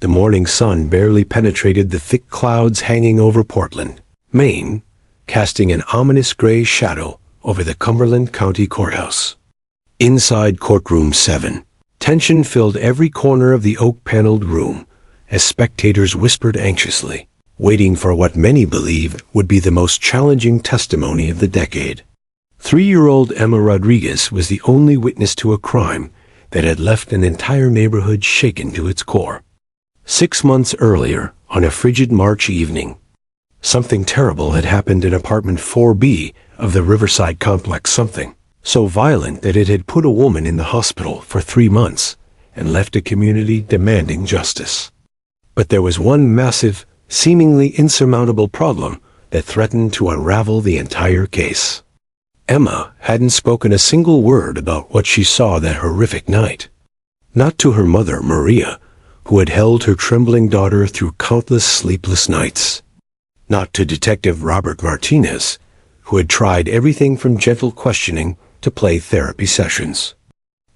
The morning sun barely penetrated the thick clouds hanging over Portland, Maine, casting an ominous gray shadow over the Cumberland County Courthouse. Inside Courtroom 7, tension filled every corner of the oak-paneled room as spectators whispered anxiously, waiting for what many believe would be the most challenging testimony of the decade. 3-year-old Emma Rodriguez was the only witness to a crime that had left an entire neighborhood shaken to its core. 6 months earlier, on a frigid March evening, something terrible had happened in apartment 4B of the Riverside complex, something so violent that it had put a woman in the hospital for 3 months and left a community demanding justice. But there was one massive, seemingly insurmountable problem that threatened to unravel the entire case. Emma hadn't spoken a single word about what she saw that horrific night. Not to her mother, Maria, who had held her trembling daughter through countless sleepless nights. Not to Detective Robert Martinez, who had tried everything from gentle questioning to play therapy sessions.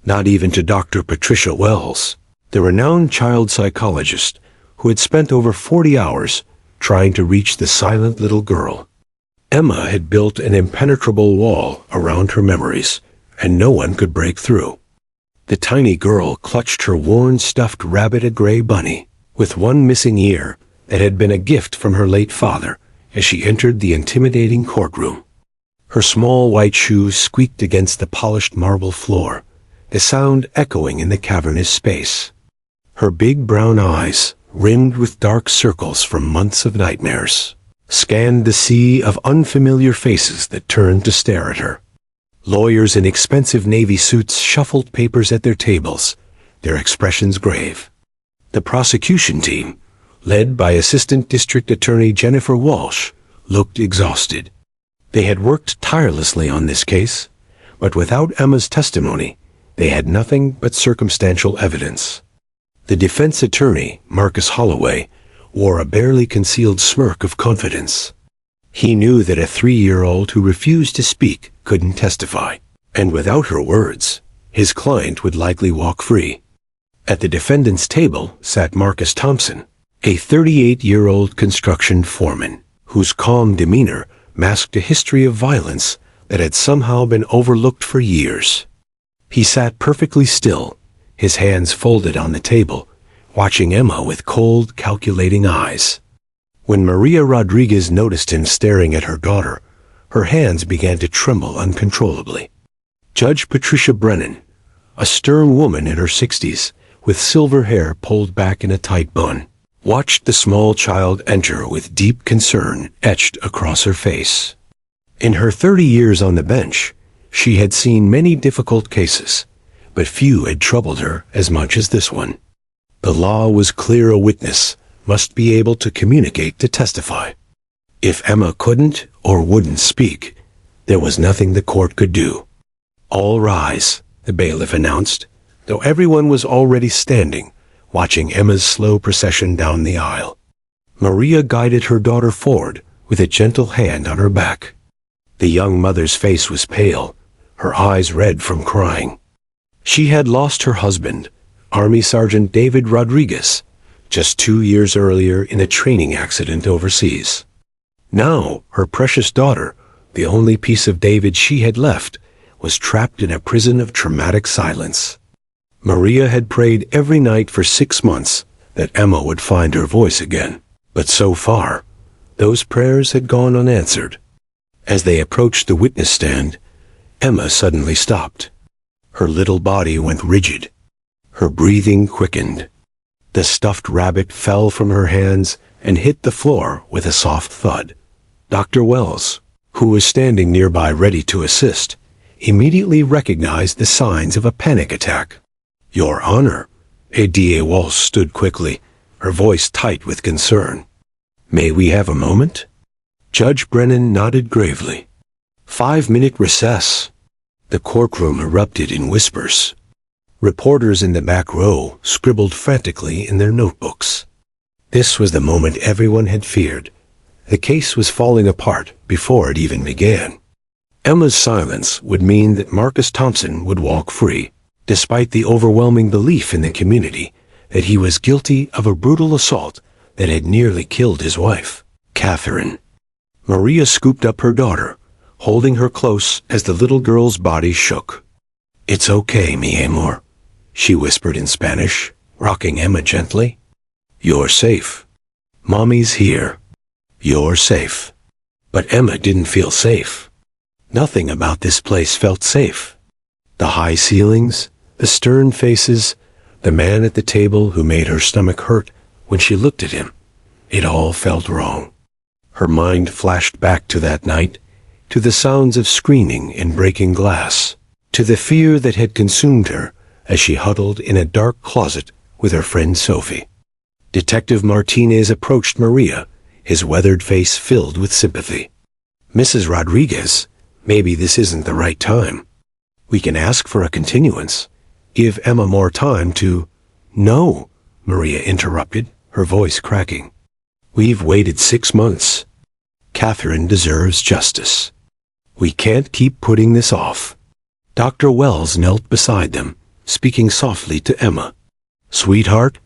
Not even to Dr. Patricia Wells, the renowned child psychologist who had spent over 40 hours trying to reach the silent little girl. Emma had built an impenetrable wall around her memories, and no one could break through. The tiny girl clutched her worn stuffed rabbit, a gray bunny, with one missing ear that had been a gift from her late father, as she entered the intimidating courtroom. Her small white shoes squeaked against the polished marble floor, the sound echoing in the cavernous space. Her big brown eyes, rimmed with dark circles from months of nightmares, scanned the sea of unfamiliar faces that turned to stare at her. Lawyers in expensive navy suits shuffled papers at their tables, their expressions grave. The prosecution team, led by Assistant District Attorney Jennifer Walsh, looked exhausted. They had worked tirelessly on this case, but without Emma's testimony, they had nothing but circumstantial evidence. The defense attorney, Marcus Holloway, wore a barely concealed smirk of confidence. He knew that a 3-year-old who refused to speak couldn't testify, and without her words, his client would likely walk free. At the defendant's table sat Marcus Thompson, a 38-year-old construction foreman, whose calm demeanor masked a history of violence that had somehow been overlooked for years. He sat perfectly still, his hands folded on the table, watching Emma with cold, calculating eyes. When Maria Rodriguez noticed him staring at her daughter, her hands began to tremble uncontrollably. Judge Patricia Brennan, a stern woman in her 60s, with silver hair pulled back in a tight bun, watched the small child enter with deep concern etched across her face. In her 30 years on the bench, she had seen many difficult cases, but few had troubled her as much as this one. The law was clear: a witness must be able to communicate to testify. If Emma couldn't or wouldn't speak, there was nothing the court could do. "All rise," the bailiff announced, though everyone was already standing, watching Emma's slow procession down the aisle. Maria guided her daughter forward with a gentle hand on her back. The young mother's face was pale, her eyes red from crying. She had lost her husband, Army Sergeant David Rodriguez, just 2 years earlier in a training accident overseas. Now, her precious daughter, the only piece of David she had left, was trapped in a prison of traumatic silence. Maria had prayed every night for 6 months that Emma would find her voice again, but so far, those prayers had gone unanswered. As they approached the witness stand, Emma suddenly stopped. Her little body went rigid. Her breathing quickened. The stuffed rabbit fell from her hands and hit the floor with a soft thud. Dr. Wells, who was standing nearby ready to assist, immediately recognized the signs of a panic attack. "Your Honor," ADA Walsh stood quickly, her voice tight with concern. "May we have a moment?" Judge Brennan nodded gravely. 5-minute recess. The courtroom erupted in whispers. Reporters in the back row scribbled frantically in their notebooks. This was the moment everyone had feared. The case was falling apart before it even began. Emma's silence would mean that Marcus Thompson would walk free, despite the overwhelming belief in the community that he was guilty of a brutal assault that had nearly killed his wife, Catherine. Maria scooped up her daughter, holding her close as the little girl's body shook. "It's okay, mi amor," she whispered in Spanish, rocking Emma gently. "You're safe. Mommy's here. You're safe." But Emma didn't feel safe. Nothing about this place felt safe. The high ceilings, the stern faces, the man at the table who made her stomach hurt when she looked at him. It all felt wrong. Her mind flashed back to that night, to the sounds of screaming and breaking glass, to the fear that had consumed her as she huddled in a dark closet with her friend Sophie. Detective Martinez approached Maria, his weathered face filled with sympathy. "Mrs. Rodriguez, maybe this isn't the right time. We can ask for a continuance. Give Emma more time to—" "No," Maria interrupted, her voice cracking. "We've waited 6 months. Catherine deserves justice. We can't keep putting this off." Dr. Wells knelt beside them, speaking softly to Emma. "Sweetheart,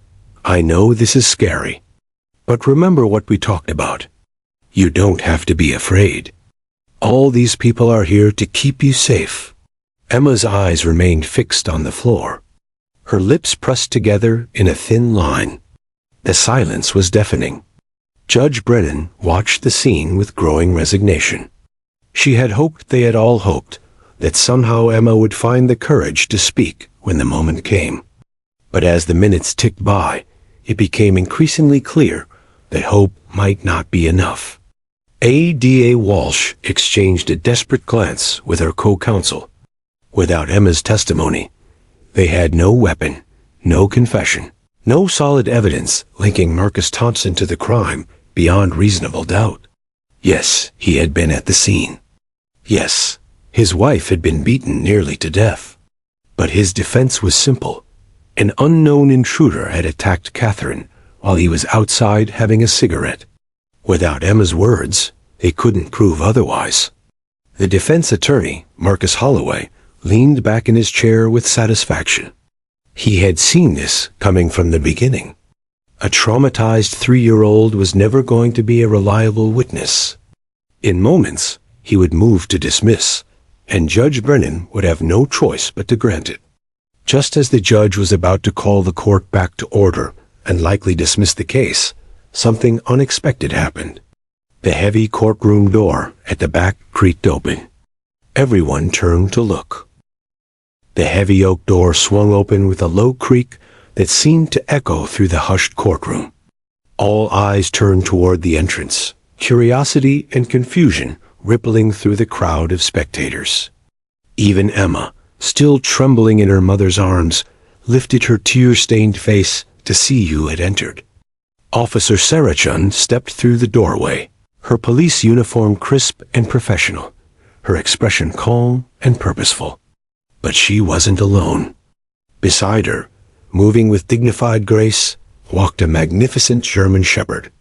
I know this is scary. But remember what we talked about. You don't have to be afraid. All these people are here to keep you safe." Emma's eyes remained fixed on the floor, her lips pressed together in a thin line. The silence was deafening. Judge Brennan watched the scene with growing resignation. She had hoped they had all hoped that somehow Emma would find the courage to speak when the moment came. But as the minutes ticked by, it became increasingly clear that hope might not be enough. ADA Walsh exchanged a desperate glance with her co-counsel. Without Emma's testimony, they had no weapon, no confession, no solid evidence linking Marcus Thompson to the crime beyond reasonable doubt. Yes, he had been at the scene. Yes, his wife had been beaten nearly to death. But his defense was simple. An unknown intruder had attacked Catherine while he was outside having a cigarette. Without Emma's words, they couldn't prove otherwise. The defense attorney, Marcus Holloway, leaned back in his chair with satisfaction. He had seen this coming from the beginning. A traumatized 3-year-old was never going to be a reliable witness. In moments, he would move to dismiss, and Judge Brennan would have no choice but to grant it. Just as the judge was about to call the court back to order and likely dismiss the case, something unexpected happened. The heavy courtroom door at the back creaked open. Everyone turned to look. The heavy oak door swung open with a low creak that seemed to echo through the hushed courtroom. All eyes turned toward the entrance, curiosity and confusion rippling through the crowd of spectators. Even Emma, still trembling in her mother's arms, lifted her tear-stained face to see who had entered. Officer Sarachun stepped through the doorway, her police uniform crisp and professional, her expression calm and purposeful. But she wasn't alone. Beside her, moving with dignified grace, walked a magnificent German shepherd.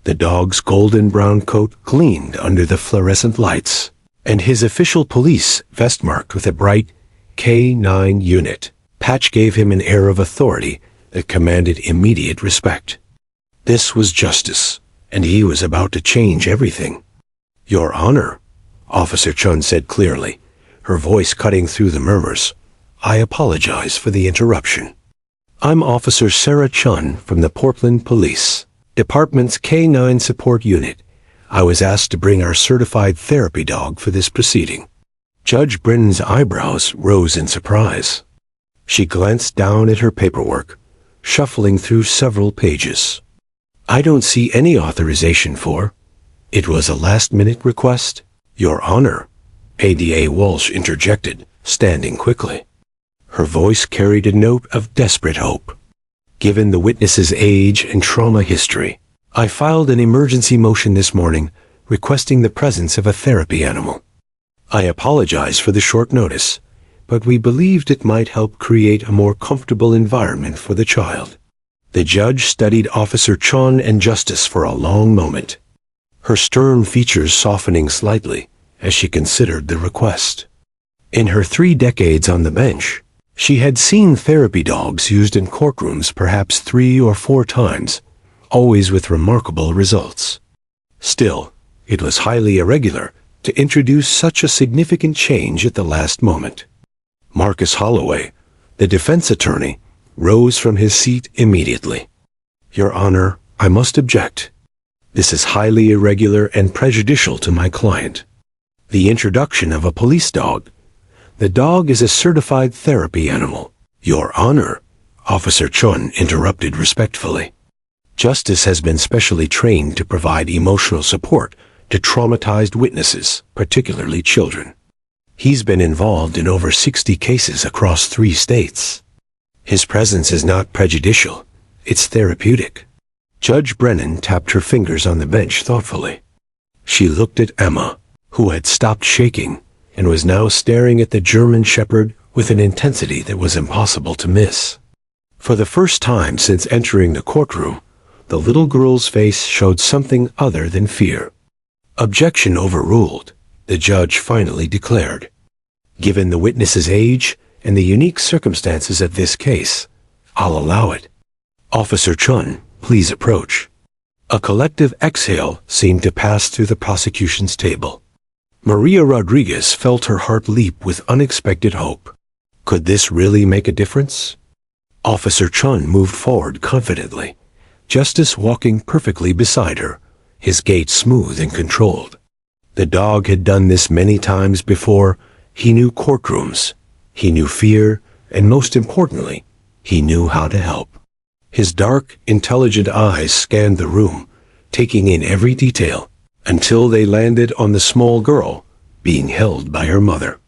The dog's golden brown coat gleamed under the fluorescent lights, and his official police vest marked with a bright K9 unit patch gave him an air of authority that commanded immediate respect. This was justice, and he was about to change everything. "Your Honor," Officer Chun said clearly, her voice cutting through the murmurs, "I apologize for the interruption. I'm Officer Sarah Chun from the Portland Police Department's K9 Support Unit. I was asked to bring our certified therapy dog for this proceeding." Judge Brennan's eyebrows rose in surprise. She glanced down at her paperwork, shuffling through several pages. "I don't see any authorization for—" "It was a last-minute request, Your Honor," ADA Walsh interjected, standing quickly. Her voice carried a note of desperate hope. "Given the witness's age and trauma history, I filed an emergency motion this morning requesting the presence of a therapy animal. I apologize for the short notice, but we believed it might help create a more comfortable environment for the child." The judge studied Officer Chun and Justice for a long moment, her stern features softening slightly as she considered the request. In her 3 decades on the bench, She had seen therapy dogs used in courtrooms perhaps 3 or 4 times, always with remarkable results. Still, it was highly irregular to introduce such a significant change at the last moment. Marcus Holloway, the defense attorney, rose from his seat immediately. "Your Honor, I must object. This is highly irregular and prejudicial to my client. The introduction of a police dog. The dog is a certified therapy animal." "Your Honor," Officer Chun interrupted respectfully. "Justice has been specially trained to provide emotional support to traumatized witnesses, particularly children. He's been involved in over 60 cases across 3 states. His presence is not prejudicial, it's therapeutic." Judge Brennan tapped her fingers on the bench thoughtfully. She looked at Emma, who had stopped shaking and was now staring at the German Shepherd with an intensity that was impossible to miss. For the first time since entering the courtroom, the little girl's face showed something other than fear. "Objection overruled," the judge finally declared. "Given the witness's age and the unique circumstances of this case, I'll allow it. Officer Chun, please approach." A collective exhale seemed to pass through the prosecution's table. Maria Rodriguez felt her heart leap with unexpected hope. Could this really make a difference? Officer Chun moved forward confidently, Justice walking perfectly beside her, his gait smooth and controlled. The dog had done this many times before. He knew courtrooms, he knew fear, and most importantly, he knew how to help. His dark, intelligent eyes scanned the room, taking in every detail, until they landed on the small girl being held by her mother.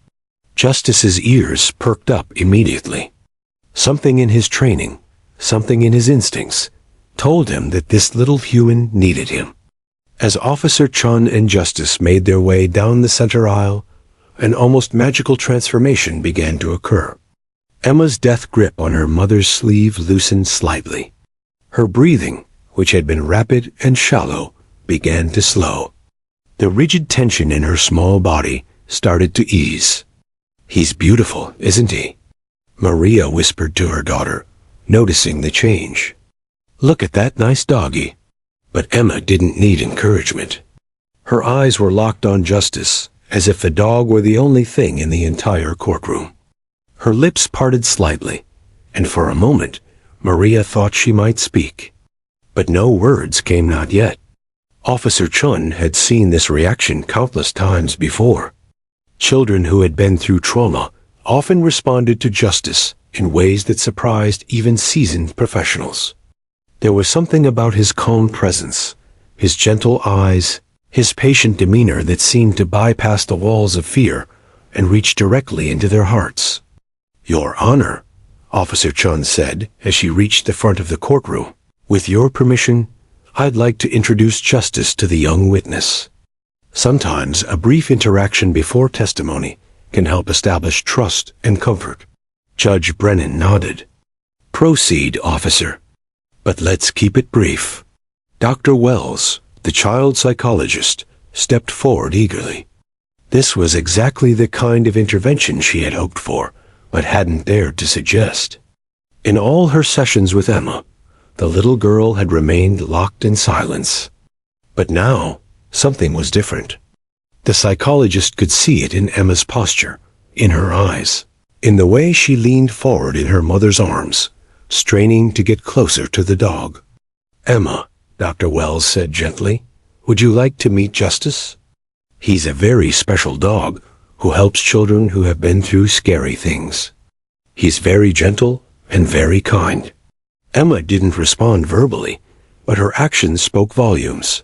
Justice's ears perked up immediately. Something in his training, something in his instincts, told him that this little human needed him. As Officer Chun and Justice made their way down the center aisle, an almost magical transformation began to occur. Emma's death grip on her mother's sleeve loosened slightly. Her breathing, which had been rapid and shallow, began to slow. The rigid tension in her small body started to ease. "He's beautiful, isn't he?" Maria whispered to her daughter, noticing the change. "Look at that nice doggy." But Emma didn't need encouragement. Her eyes were locked on Justice, as if the dog were the only thing in the entire courtroom. Her lips parted slightly, and for a moment, Maria thought she might speak. But no words came not yet. Officer Chun had seen this reaction countless times before. Children who had been through trauma often responded to Justice in ways that surprised even seasoned professionals. There was something about his calm presence, his gentle eyes, his patient demeanor that seemed to bypass the walls of fear and reach directly into their hearts. "Your Honor," Officer Chun said as she reached the front of the courtroom, "with your permission, I'd like to introduce Justice to the young witness." Sometimes a brief interaction before testimony can help establish trust and comfort. Judge Brennan nodded. "Proceed, officer. But let's keep it brief." Dr. Wells, the child psychologist, stepped forward eagerly. This was exactly the kind of intervention she had hoped for, but hadn't dared to suggest. In all her sessions with Emma, the little girl had remained locked in silence. But now, something was different. The psychologist could see it in Emma's posture, in her eyes, in the way she leaned forward in her mother's arms, straining to get closer to the dog. "Emma," Dr. Wells said gently, "would you like to meet Justice? He's a very special dog who helps children who have been through scary things. He's very gentle and very kind." Emma didn't respond verbally, but her actions spoke volumes.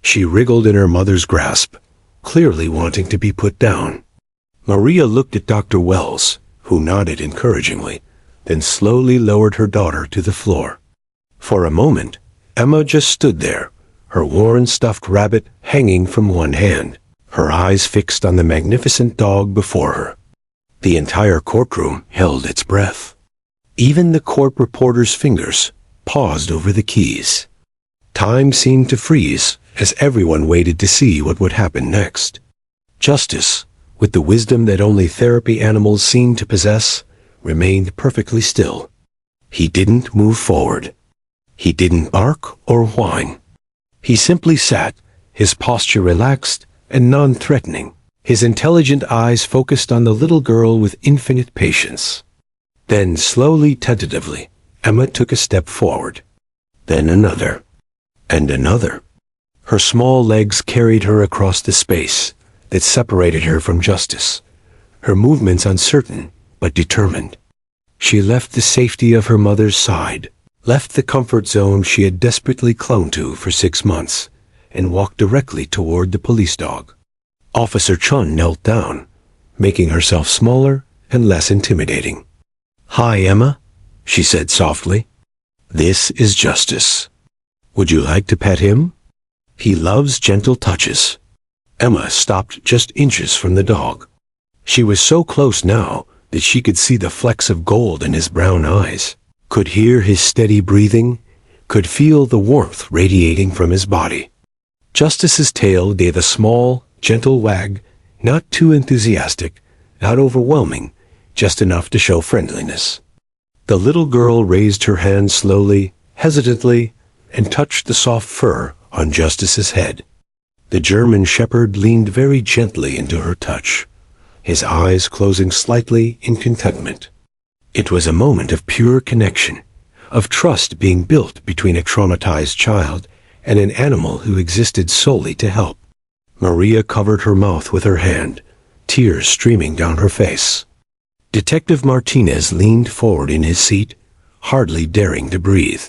She wriggled in her mother's grasp, clearly wanting to be put down. Maria looked at Dr. Wells, who nodded encouragingly, then slowly lowered her daughter to the floor. For a moment, Emma just stood there, her worn stuffed rabbit hanging from one hand, her eyes fixed on the magnificent dog before her. The entire courtroom held its breath. Even the court reporter's fingers paused over the keys. Time seemed to freeze as everyone waited to see what would happen next. Justice, with the wisdom that only therapy animals seem to possess, remained perfectly still. He didn't move forward. He didn't bark or whine. He simply sat, his posture relaxed and non-threatening, his intelligent eyes focused on the little girl with infinite patience. Then, slowly, tentatively, Emma took a step forward. Then another. And another. Her small legs carried her across the space that separated her from Justice, her movements uncertain but determined. She left the safety of her mother's side, left the comfort zone she had desperately clung to for 6 months, and walked directly toward the police dog. Officer Chun knelt down, making herself smaller and less intimidating. "Hi, Emma," she said softly. "This is Justice. Would you like to pet him? He loves gentle touches." Emma stopped just inches from the dog. She was so close now that she could see the flecks of gold in his brown eyes, could hear his steady breathing, could feel the warmth radiating from his body. Justice's tail gave a small, gentle wag, not too enthusiastic, not overwhelming, just enough to show friendliness. The little girl raised her hand slowly, hesitantly, and touched the soft fur on Justice's head. The German shepherd leaned very gently into her touch, his eyes closing slightly in contentment. It was a moment of pure connection, of trust being built between a traumatized child and an animal who existed solely to help. Maria covered her mouth with her hand, tears streaming down her face. Detective Martinez leaned forward in his seat, hardly daring to breathe.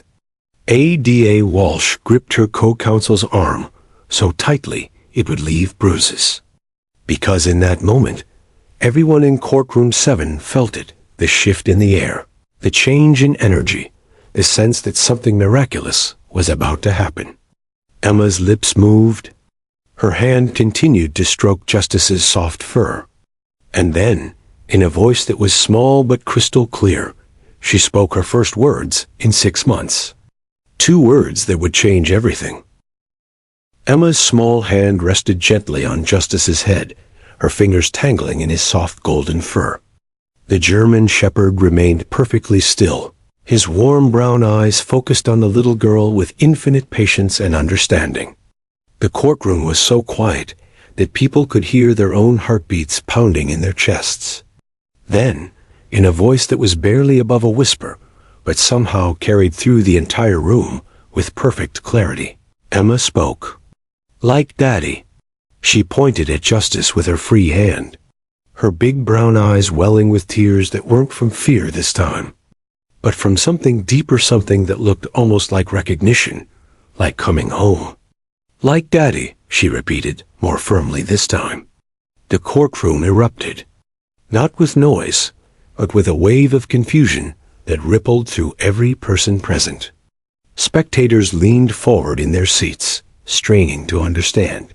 Ada Walsh gripped her co-counsel's arm so tightly it would leave bruises. Because in that moment, everyone in Courtroom 7 felt it, the shift in the air, the change in energy, the sense that something miraculous was about to happen. Emma's lips moved. Her hand continued to stroke Justice's soft fur. And then, in a voice that was small but crystal clear, she spoke her first words in 6 months. 2 words that would change everything. Emma's small hand rested gently on Justice's head, her fingers tangling in his soft golden fur. The German shepherd remained perfectly still, his warm brown eyes focused on the little girl with infinite patience and understanding. The courtroom was so quiet that people could hear their own heartbeats pounding in their chests. Then, in a voice that was barely above a whisper, but somehow carried through the entire room with perfect clarity, Emma spoke. "Like Daddy." She pointed at Justice with her free hand, her big brown eyes welling with tears that weren't from fear this time, but from something deeper, something that looked almost like recognition, like coming home. "Like Daddy," she repeated, more firmly this time. The courtroom erupted, not with noise, but with a wave of confusion that rippled through every person present. Spectators leaned forward in their seats, straining to understand.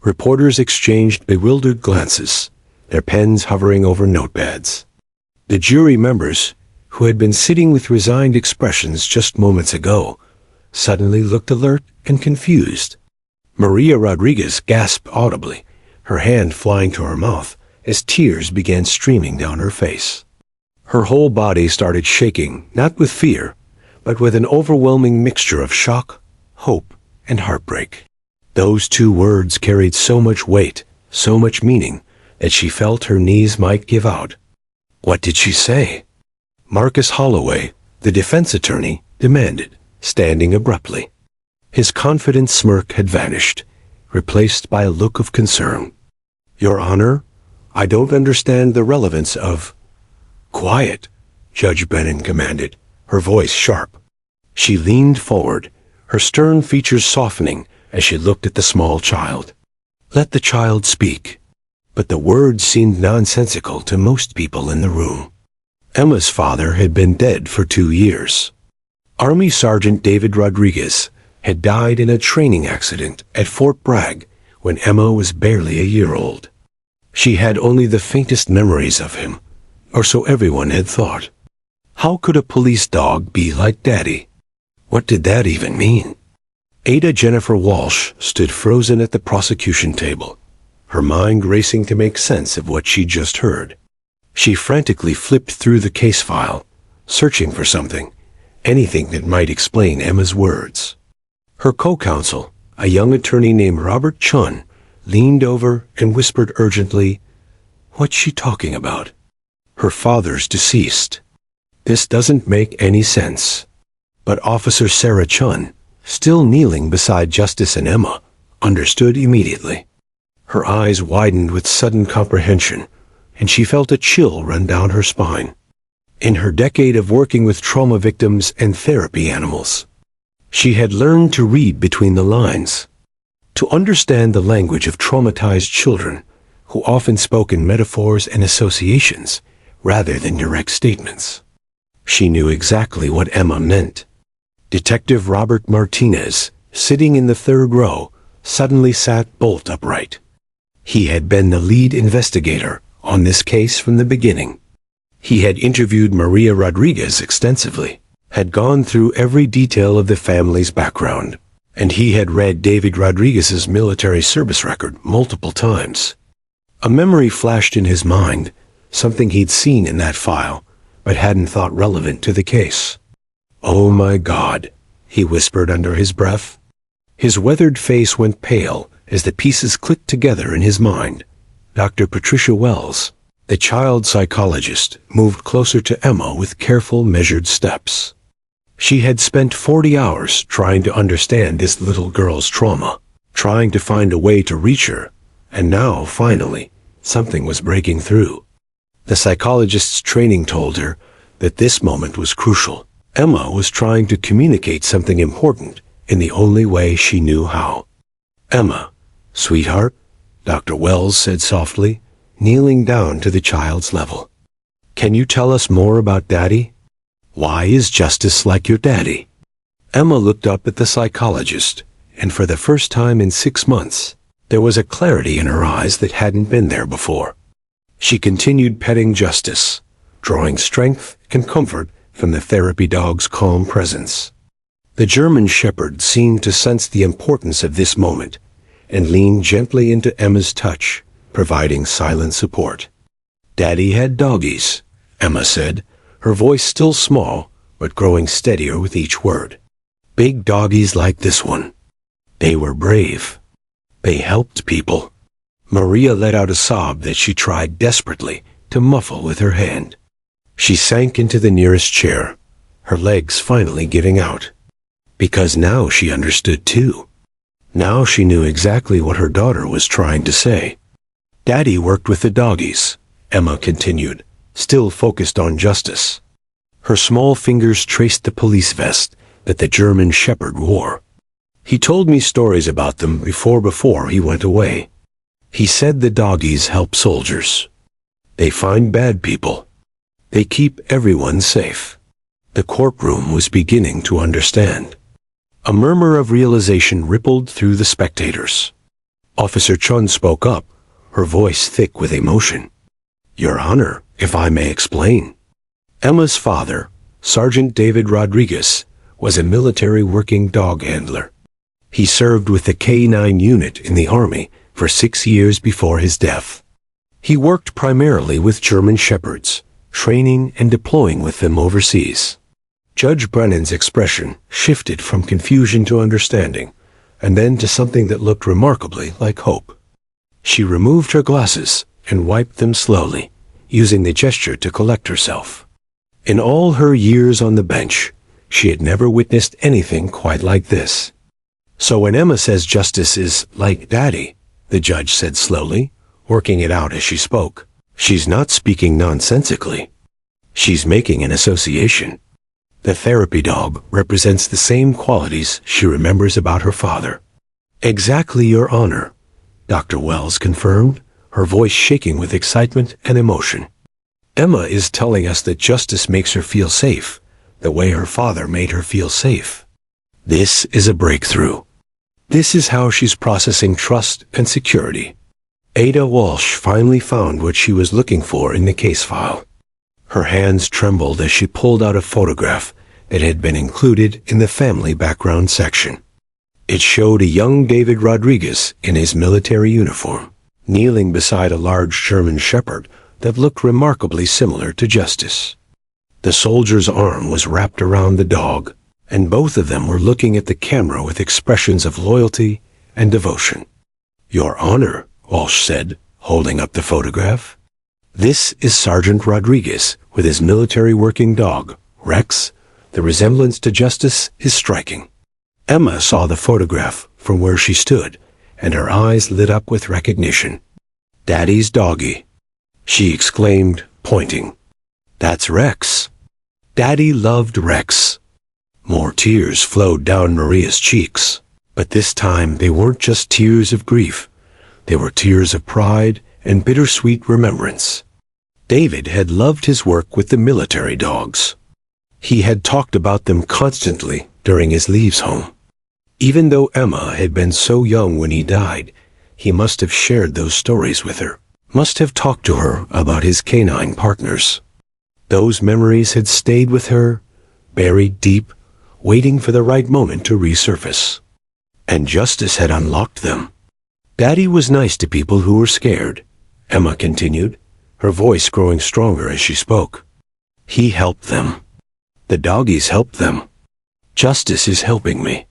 Reporters exchanged bewildered glances, their pens hovering over notepads. The jury members, who had been sitting with resigned expressions just moments ago, suddenly looked alert and confused. Maria Rodriguez gasped audibly, her hand flying to her mouth as tears began streaming down her face. Her whole body started shaking, not with fear, but with an overwhelming mixture of shock, hope, and heartbreak. Those 2 words carried so much weight, so much meaning, that she felt her knees might give out. What did she say? Marcus Holloway, the defense attorney, demanded, standing abruptly. His confident smirk had vanished, replaced by a look of concern. "Your Honor, I don't understand the relevance of—" "Quiet," Judge Brennan commanded, her voice sharp. She leaned forward, her stern features softening as she looked at the small child. Let the child speak. But the words seemed nonsensical to most people in the room. Emma's father had been dead for 2 years. Army Sergeant David Rodriguez had died in a training accident at Fort Bragg when Emma was barely a year old. She had only the faintest memories of him, or so everyone had thought. How could a police dog be like Daddy? What did that even mean? Ada Jennifer Walsh stood frozen at the prosecution table, her mind racing to make sense of what she'd just heard. She frantically flipped through the case file, searching for something, anything that might explain Emma's words. Her co-counsel, a young attorney named Robert Chun, leaned over and whispered urgently, "What's she talking about?" "Her father's deceased." "This doesn't make any sense." But Officer Sarah Chun, still kneeling beside Justice and Emma, understood immediately. Her eyes widened with sudden comprehension, and she felt a chill run down her spine. In her decade of working with trauma victims and therapy animals, she had learned to read between the lines, to understand the language of traumatized children who often spoke in metaphors and associations rather than direct statements. She knew exactly what Emma meant. Detective Robert Martinez, sitting in the third row, suddenly sat bolt upright. He had been the lead investigator on this case from the beginning. He had interviewed Maria Rodriguez extensively, had gone through every detail of the family's background, and he had read David Rodriguez's military service record multiple times. A memory flashed in his mind, something he'd seen in that file, but hadn't thought relevant to the case. "Oh my God," he whispered under his breath. His weathered face went pale as the pieces clicked together in his mind. Dr. Patricia Wells, the child psychologist, moved closer to Emma with careful, measured steps. She had spent 40 hours trying to understand this little girl's trauma, trying to find a way to reach her, and now, finally, something was breaking through. The psychologist's training told her that this moment was crucial. Emma was trying to communicate something important in the only way she knew how. "Emma, sweetheart," Dr. Wells said softly, kneeling down to the child's level. "Can you tell us more about Daddy? Why is Justice like your daddy?" Emma looked up at the psychologist, and for the first time in 6 months, there was a clarity in her eyes that hadn't been there before. She continued petting Justice, drawing strength and comfort from the therapy dog's calm presence. The German Shepherd seemed to sense the importance of this moment and leaned gently into Emma's touch, providing silent support. "Daddy had doggies," Emma said, her voice still small but growing steadier with each word. "Big doggies like this one. They were brave. They helped people." Maria let out a sob that she tried desperately to muffle with her hand. She sank into the nearest chair, her legs finally giving out. Because now she understood too. Now she knew exactly what her daughter was trying to say. "Daddy worked with the doggies," Emma continued, still focused on Justice. Her small fingers traced the police vest that the German Shepherd wore. "He told me stories about them before he went away. He said the doggies help soldiers. They find bad people. They keep everyone safe." The courtroom was beginning to understand. A murmur of realization rippled through the spectators. Officer Chun spoke up, her voice thick with emotion. "Your Honor, if I may explain. Emma's father, Sergeant David Rodriguez, was a military working dog handler. He served with the K-9 unit in the Army for 6 years before his death. He worked primarily with German Shepherds, training and deploying with them overseas." Judge Brennan's expression shifted from confusion to understanding, and then to something that looked remarkably like hope. She removed her glasses and wiped them slowly, using the gesture to collect herself. In all her years on the bench, she had never witnessed anything quite like this. "So when Emma says Justice is like Daddy," the judge said slowly, working it out as she spoke, "she's not speaking nonsensically. She's making an association. The therapy dog represents the same qualities she remembers about her father." "Exactly, Your Honor," Dr. Wells confirmed, her voice shaking with excitement and emotion. "Emma is telling us that Justice makes her feel safe, the way her father made her feel safe. This is a breakthrough. This is how she's processing trust and security." Ada Walsh finally found what she was looking for in the case file. Her hands trembled as she pulled out a photograph that had been included in the family background section. It showed a young David Rodriguez in his military uniform, kneeling beside a large German Shepherd that looked remarkably similar to Justice. The soldier's arm was wrapped around the dog, and both of them were looking at the camera with expressions of loyalty and devotion. "Your Honor," Walsh said, holding up the photograph. "This is Sergeant Rodriguez with his military working dog, Rex. The resemblance to Justice is striking." Emma saw the photograph from where she stood, and her eyes lit up with recognition. "Daddy's doggy," she exclaimed, pointing. "That's Rex." Daddy loved Rex. More tears flowed down Maria's cheeks, but this time they weren't just tears of grief. They were tears of pride and bittersweet remembrance. David had loved his work with the military dogs. He had talked about them constantly during his leaves home. Even though Emma had been so young when he died, he must have shared those stories with her, must have talked to her about his canine partners. Those memories had stayed with her, buried deep, waiting for the right moment to resurface. And Justice had unlocked them. Daddy was nice to people who were scared, Emma continued, her voice growing stronger as she spoke. He helped them. The doggies helped them. Justice is helping me.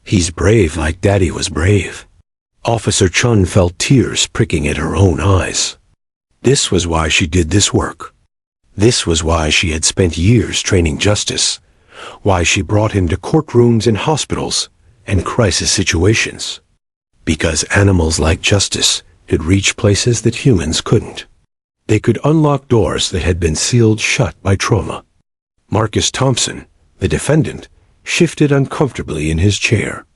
He's brave like Daddy was brave. Officer Chun felt tears pricking at her own eyes. This was why she did this work. This was why she had spent years training Justice, why she brought him to courtrooms in hospitals and crisis situations. Because animals like Justice could reach places that humans couldn't. They could unlock doors that had been sealed shut by trauma. Marcus Thompson, the defendant, shifted uncomfortably in his chair.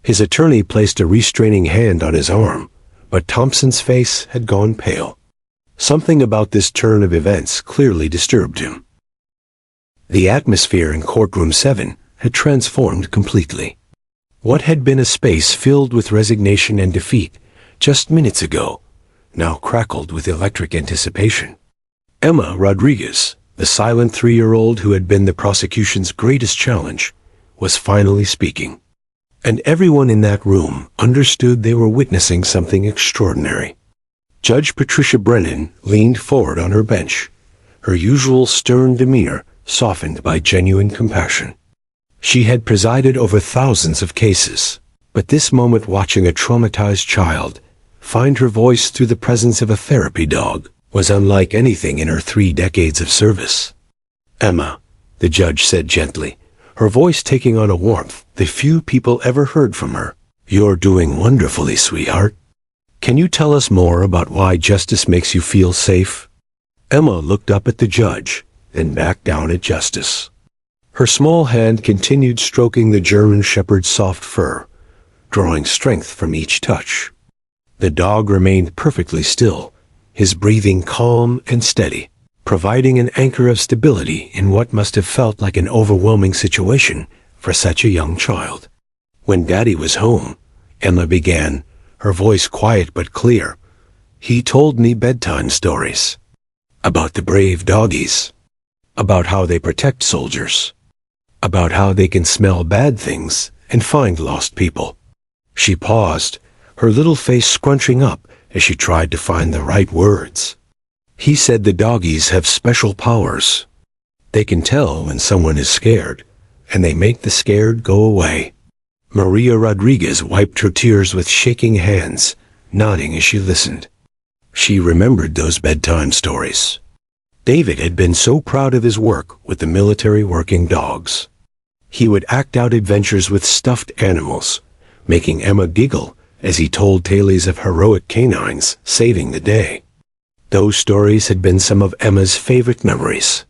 His attorney placed a restraining hand on his arm, but Thompson's face had gone pale. Something about this turn of events clearly disturbed him. The atmosphere in Courtroom 7 had transformed completely. What had been a space filled with resignation and defeat just minutes ago now crackled with electric anticipation. Emma Rodriguez, the silent 3-year-old who had been the prosecution's greatest challenge, was finally speaking. And everyone in that room understood they were witnessing something extraordinary. Judge Patricia Brennan leaned forward on her bench, her usual stern demeanor softened by genuine compassion. She had presided over thousands of cases, but this moment watching a traumatized child find her voice through the presence of a therapy dog was unlike anything in her 3 decades of service. "Emma," the judge said gently, her voice taking on a warmth that few people ever heard from her. "You're doing wonderfully, sweetheart. Can you tell us more about why Justice makes you feel safe?" Emma looked up at the judge, then back down at Justice. Her small hand continued stroking the German Shepherd's soft fur, drawing strength from each touch. The dog remained perfectly still, his breathing calm and steady, providing an anchor of stability in what must have felt like an overwhelming situation for such a young child. "When Daddy was home," Emma began, her voice quiet but clear, "he told me bedtime stories. About the brave doggies. About how they protect soldiers. About how they can smell bad things and find lost people." She paused, her little face scrunching up as she tried to find the right words. "He said the doggies have special powers. They can tell when someone is scared, and they make the scared go away." Maria Rodriguez wiped her tears with shaking hands, nodding as she listened. She remembered those bedtime stories. David had been so proud of his work with the military working dogs. He would act out adventures with stuffed animals, making Emma giggle as he told tales of heroic canines saving the day. Those stories had been some of Emma's favorite memories.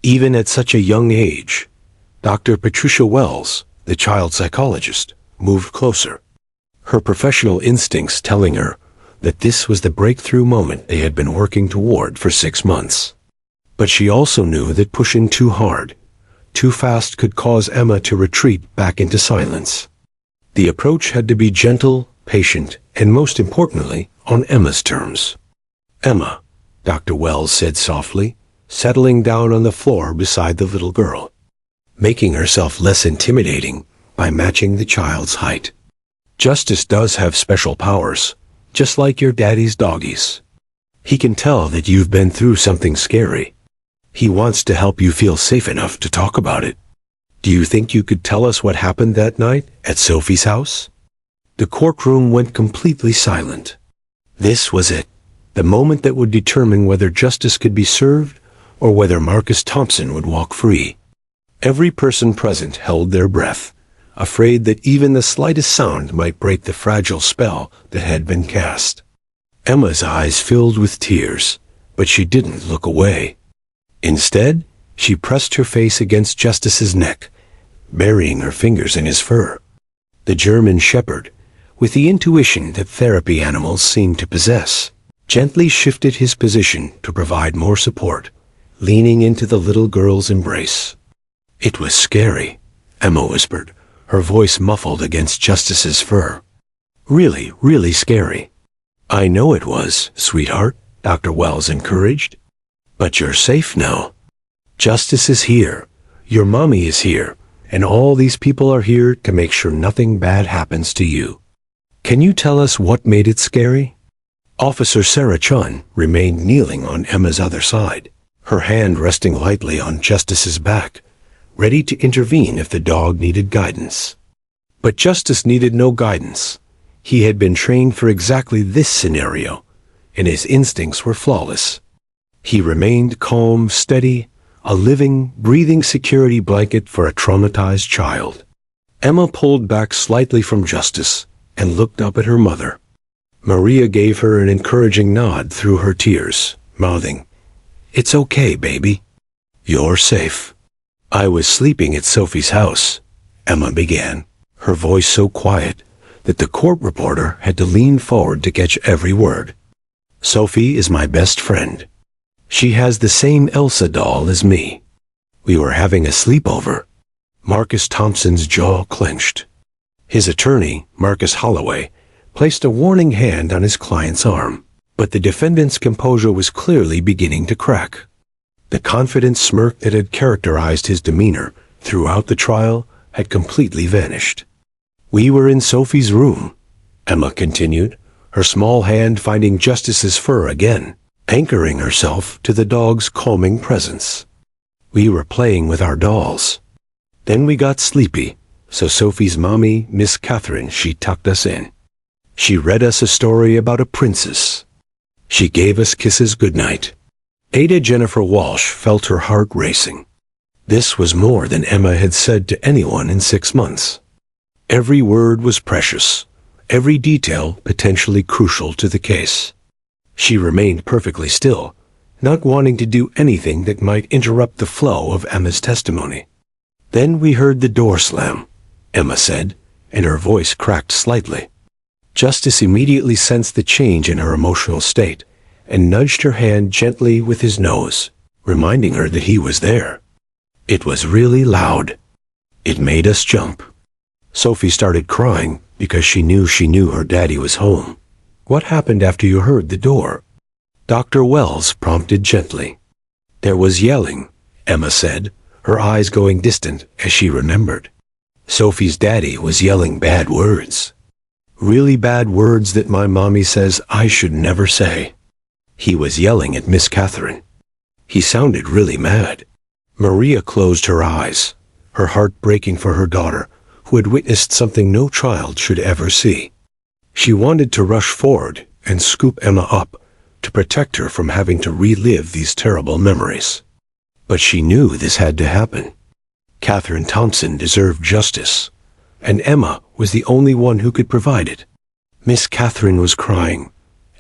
Even at such a young age, Dr. Patricia Wells, the child psychologist, moved closer, her professional instincts telling her that this was the breakthrough moment they had been working toward for 6 months. But she also knew that pushing too hard, too fast could cause Emma to retreat back into silence. The approach had to be gentle, patient, and most importantly, on Emma's terms. "Emma," Dr. Wells said softly, settling down on the floor beside the little girl, making herself less intimidating by matching the child's height. "Justice does have special powers, just like your daddy's doggies. He can tell that you've been through something scary. He wants to help you feel safe enough to talk about it. Do you think you could tell us what happened that night at Sophie's house?" The courtroom went completely silent. This was it, the moment that would determine whether justice could be served or whether Marcus Thompson would walk free. Every person present held their breath, afraid that even the slightest sound might break the fragile spell that had been cast. Emma's eyes filled with tears, but she didn't look away. Instead, she pressed her face against Justice's neck, burying her fingers in his fur. The German shepherd, with the intuition that therapy animals seem to possess, gently shifted his position to provide more support, leaning into the little girl's embrace. "It was scary," Emma whispered, her voice muffled against Justice's fur. "Really, really scary." "I know it was, sweetheart," Dr. Wells encouraged. "But you're safe now. Justice is here, your mommy is here, and all these people are here to make sure nothing bad happens to you. Can you tell us what made it scary?" Officer Sarah Chun remained kneeling on Emma's other side, her hand resting lightly on Justice's back, ready to intervene if the dog needed guidance. But Justice needed no guidance. He had been trained for exactly this scenario, and his instincts were flawless. He remained calm, steady, a living, breathing security blanket for a traumatized child. Emma pulled back slightly from Justice and looked up at her mother. Maria gave her an encouraging nod through her tears, mouthing, "It's okay, baby. You're safe." "I was sleeping at Sophie's house," Emma began, her voice so quiet that the court reporter had to lean forward to catch every word. "Sophie is my best friend. She has the same Elsa doll as me. We were having a sleepover." Marcus Thompson's jaw clenched. His attorney, Marcus Holloway, placed a warning hand on his client's arm, but the defendant's composure was clearly beginning to crack. The confident smirk that had characterized his demeanor throughout the trial had completely vanished. "We were in Sophie's room," Emma continued, her small hand finding Justice's fur again, anchoring herself to the dog's calming presence. "We were playing with our dolls. Then we got sleepy, so Sophie's mommy, Miss Catherine, she tucked us in. She read us a story about a princess. She gave us kisses goodnight." Ada Jennifer Walsh felt her heart racing. This was more than Emma had said to anyone in 6 months. Every word was precious, every detail potentially crucial to the case. She remained perfectly still, not wanting to do anything that might interrupt the flow of Emma's testimony. "Then we heard the door slam," Emma said, and her voice cracked slightly. Justice immediately sensed the change in her emotional state and nudged her hand gently with his nose, reminding her that he was there. It was really loud. It made us jump. Sophie started crying because she knew her daddy was home. "What happened after you heard the door?" Dr. Wells prompted gently. "There was yelling," Emma said, her eyes going distant as she remembered. "Sophie's daddy was yelling bad words. Really bad words that my mommy says I should never say. He was yelling at Miss Catherine. He sounded really mad." Maria closed her eyes, her heart breaking for her daughter, who had witnessed something no child should ever see. She wanted to rush forward and scoop Emma up to protect her from having to relive these terrible memories. But she knew this had to happen. Catherine Thompson deserved justice, and Emma was the only one who could provide it. Miss Catherine was crying,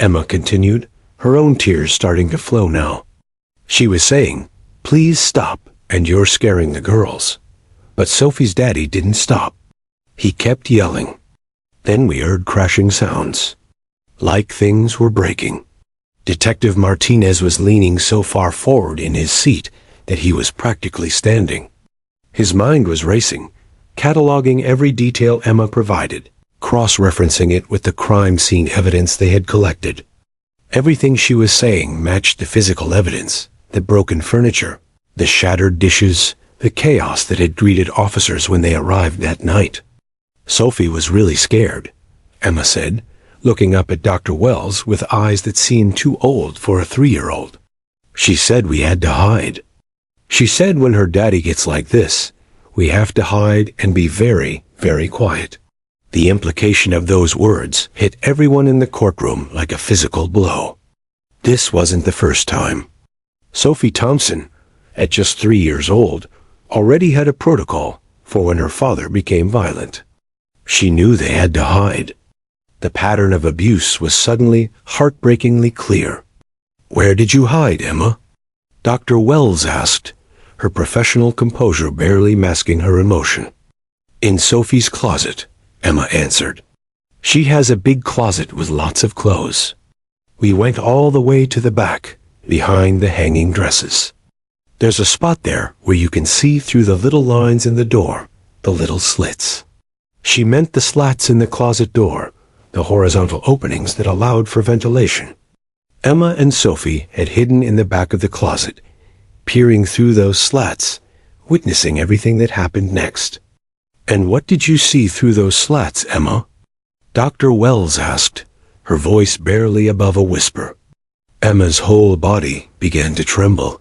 Emma continued, her own tears starting to flow now. She was saying, "Please stop, and you're scaring the girls." But Sophie's daddy didn't stop. He kept yelling. Then we heard crashing sounds, like things were breaking. Detective Martinez was leaning so far forward in his seat that he was practically standing. His mind was racing, cataloging every detail Emma provided, cross-referencing it with the crime scene evidence they had collected. Everything she was saying matched the physical evidence, the broken furniture, the shattered dishes, the chaos that had greeted officers when they arrived that night. "Sophie was really scared," Emma said, looking up at Dr. Wells with eyes that seemed too old for a 3-year-old. She said we had to hide. She said when her daddy gets like this, we have to hide and be very, very quiet. The implication of those words hit everyone in the courtroom like a physical blow. This wasn't the first time. Sophie Thompson, at just 3 years old, already had a protocol for when her father became violent. She knew they had to hide. The pattern of abuse was suddenly, heartbreakingly clear. "Where did you hide, Emma?" Dr. Wells asked, her professional composure barely masking her emotion. "In Sophie's closet," Emma answered. "She has a big closet with lots of clothes. We went all the way to the back, behind the hanging dresses. There's a spot there where you can see through the little lines in the door, the little slits." She meant the slats in the closet door, the horizontal openings that allowed for ventilation. Emma and Sophie had hidden in the back of the closet, peering through those slats, witnessing everything that happened next. "And what did you see through those slats, Emma?" Dr. Wells asked, her voice barely above a whisper. Emma's whole body began to tremble.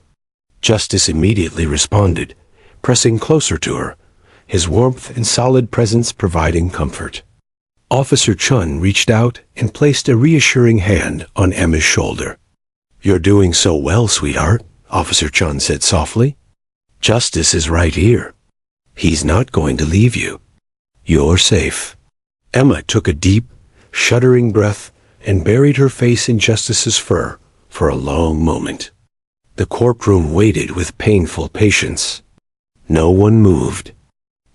Justice immediately responded, pressing closer to her, his warmth and solid presence providing comfort. Officer Chun reached out and placed a reassuring hand on Emma's shoulder. "You're doing so well, sweetheart," Officer Chun said softly. "Justice is right here. He's not going to leave you. You're safe." Emma took a deep, shuddering breath and buried her face in Justice's fur for a long moment. The courtroom waited with painful patience. No one moved.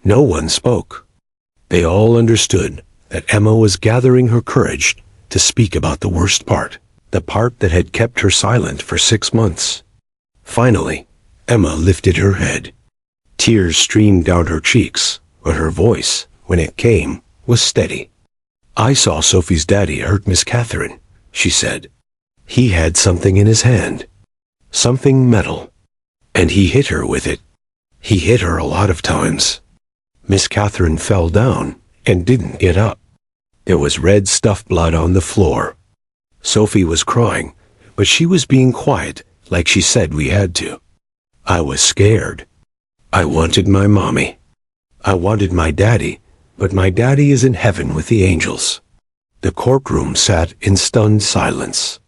No one spoke. They all understood that Emma was gathering her courage to speak about the worst part, the part that had kept her silent for 6 months. Finally, Emma lifted her head. Tears streamed down her cheeks, but her voice, when it came, was steady. "I saw Sophie's daddy hurt Miss Catherine," she said. "He had something in his hand. Something metal. And he hit her with it. He hit her a lot of times. Miss Catherine fell down and didn't get up. There was red stuffed blood on the floor. Sophie was crying, but she was being quiet like she said we had to. I was scared. I wanted my mommy. I wanted my daddy, but my daddy is in heaven with the angels." The courtroom sat in stunned silence.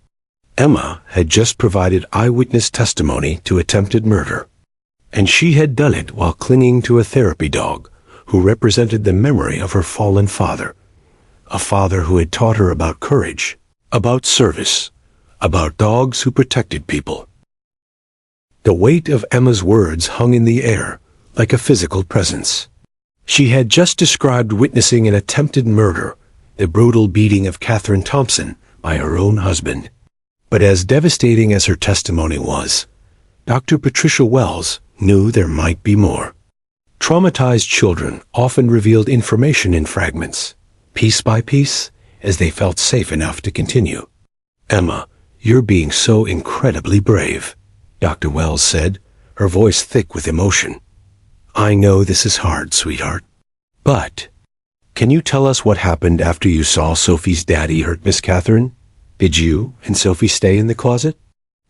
Emma had just provided eyewitness testimony to attempted murder, and she had done it while clinging to a therapy dog who represented the memory of her fallen father, a father who had taught her about courage, about service, about dogs who protected people. The weight of Emma's words hung in the air like a physical presence. She had just described witnessing an attempted murder, the brutal beating of Catherine Thompson by her own husband. But as devastating as her testimony was, Dr. Patricia Wells knew there might be more. Traumatized children often revealed information in fragments, piece by piece, as they felt safe enough to continue. "Emma, you're being so incredibly brave," Dr. Wells said, her voice thick with emotion. "I know this is hard, sweetheart. But, can you tell us what happened after you saw Sophie's daddy hurt Miss Catherine? Did you and Sophie stay in the closet?"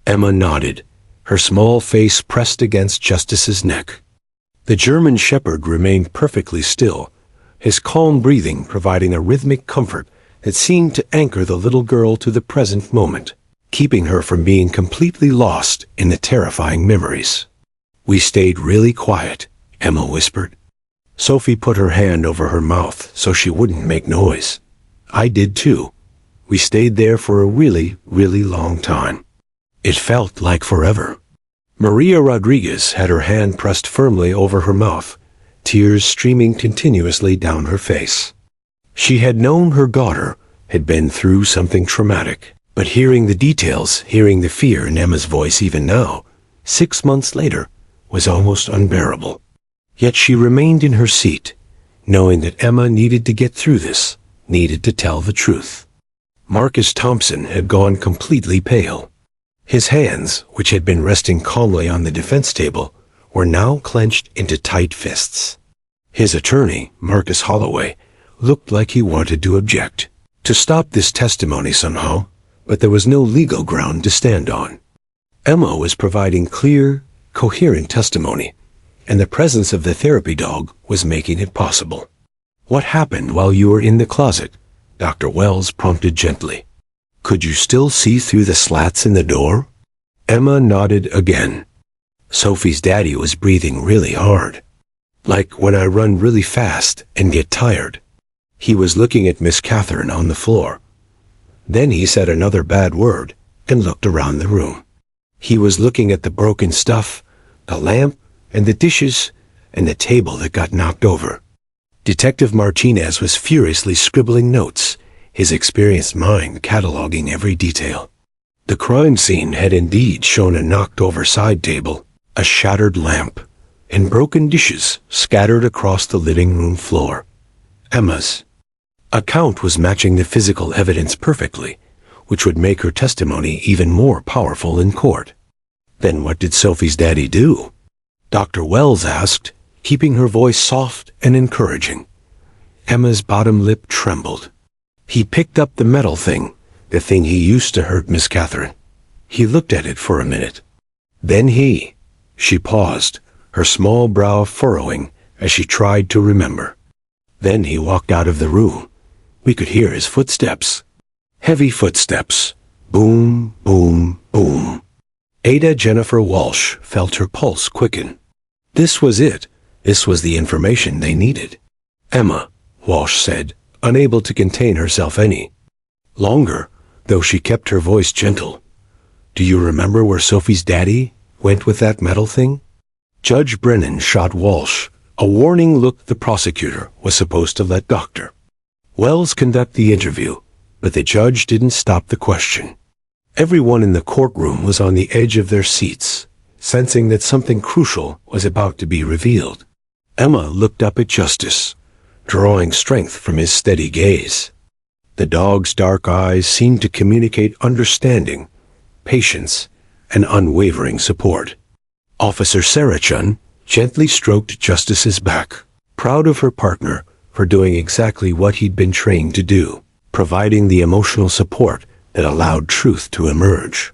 Emma nodded, her small face pressed against Justice's neck. The German shepherd remained perfectly still, his calm breathing providing a rhythmic comfort that seemed to anchor the little girl to the present moment, keeping her from being completely lost in the terrifying memories. "We stayed really quiet," Emma whispered. Sophie put her hand over her mouth so she wouldn't make noise. "I did too. We stayed there for a really, really long time. It felt like forever." Maria Rodriguez had her hand pressed firmly over her mouth, tears streaming continuously down her face. She had known her daughter had been through something traumatic, but hearing the details, hearing the fear in Emma's voice even now, 6 months later, was almost unbearable. Yet she remained in her seat, knowing that Emma needed to get through this, needed to tell the truth. Marcus Thompson had gone completely pale. His hands, which had been resting calmly on the defense table, were now clenched into tight fists. His attorney, Marcus Holloway, looked like he wanted to object. to stop this testimony somehow, but there was no legal ground to stand on. Emma was providing clear, coherent testimony, and the presence of the therapy dog was making it possible. "What happened while you were in the closet?" Dr. Wells prompted gently. "Could you still see through the slats in the door?" Emma nodded again. "Sophie's daddy was breathing really hard. Like when I run really fast and get tired." He was looking at Miss Catherine on the floor. Then he said another bad word and looked around the room. He was looking at the broken stuff, the lamp and the dishes, and the table that got knocked over. Detective Martinez was furiously scribbling notes, his experienced mind cataloging every detail. The crime scene had indeed shown a knocked-over side table, a shattered lamp, and broken dishes scattered across the living room floor. Emma's account was matching the physical evidence perfectly, which would make her testimony even more powerful in court. "Then what did Sophie's daddy do?" Dr. Wells asked, keeping her voice soft and encouraging. Emma's bottom lip trembled. "He picked up the metal thing, the thing he used to hurt Miss Catherine. He looked at it for a minute. Then she paused, her small brow furrowing as she tried to remember. Then he walked out of the room. We could hear his footsteps. Heavy footsteps. Boom, boom, boom. Ada Jennifer Walsh felt her pulse quicken. This was it. This was the information they needed. "Emma," Walsh said, unable to contain herself any longer, though she kept her voice gentle. "Do you remember where Sophie's daddy went with that metal thing?" Judge Brennan shot Walsh a warning look the prosecutor was supposed to let Dr. Wells conduct the interview, but the judge didn't stop the question. Everyone in the courtroom was on the edge of their seats, sensing that something crucial was about to be revealed. Emma looked up at Justice, drawing strength from his steady gaze. The dog's dark eyes seemed to communicate understanding, patience, and unwavering support. Officer Sarachun gently stroked Justice's back, proud of her partner for doing exactly what he'd been trained to do, providing the emotional support that allowed truth to emerge.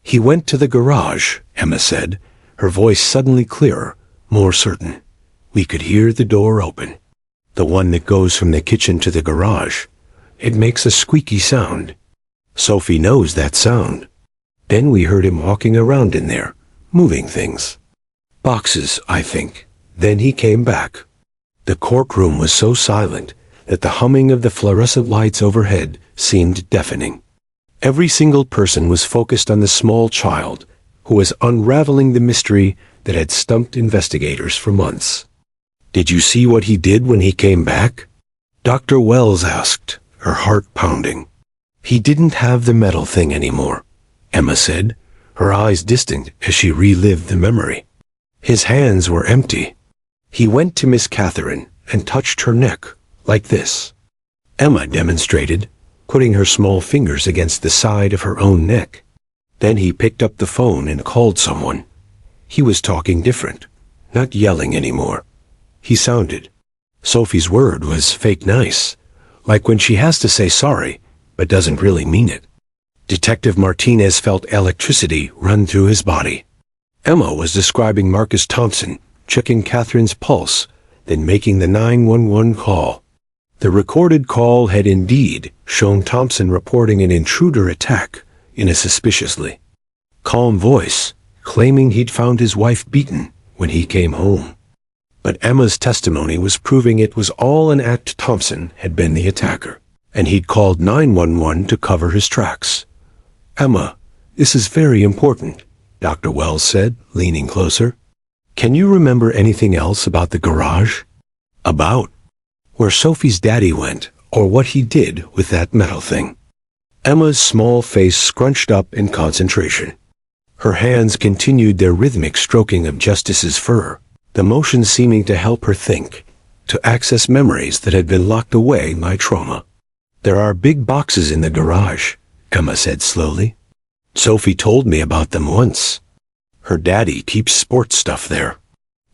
"He went to the garage," Emma said, her voice suddenly clearer, more certain. "We could hear the door open. The one that goes from the kitchen to the garage. It makes a squeaky sound. Sophie knows that sound. Then we heard him walking around in there, moving things. Boxes, I think. Then he came back." The courtroom was so silent that the humming of the fluorescent lights overhead seemed deafening. Every single person was focused on the small child who was unraveling the mystery that had stumped investigators for months. "Did you see what he did when he came back?" Dr. Wells asked, her heart pounding. "He didn't have the metal thing anymore," Emma said, her eyes distant as she relived the memory. "His hands were empty. He went to Miss Catherine and touched her neck, like this." Emma demonstrated, putting her small fingers against the side of her own neck. Then he picked up the phone and called someone. He was talking different, not yelling anymore. He sounded. Sophie's word was fake nice, like when she has to say sorry, but doesn't really mean it. Detective Martinez felt electricity run through his body. Emma was describing Marcus Thompson, checking Catherine's pulse, then making the 911 call. The recorded call had indeed shown Thompson reporting an intruder attack in a suspiciously calm voice, claiming he'd found his wife beaten when he came home. But Emma's testimony was proving it was all an act. Thompson had been the attacker, and he'd called 911 to cover his tracks. "Emma, this is very important," Dr. Wells said, leaning closer. "Can you remember anything else about the garage? About where Sophie's daddy went, or what he did with that metal thing?" Emma's small face scrunched up in concentration. Her hands continued their rhythmic stroking of Justice's fur, the motion seeming to help her think, to access memories that had been locked away by trauma. "There are big boxes in the garage," Emma said slowly. "Sophie told me about them once. Her daddy keeps sports stuff there.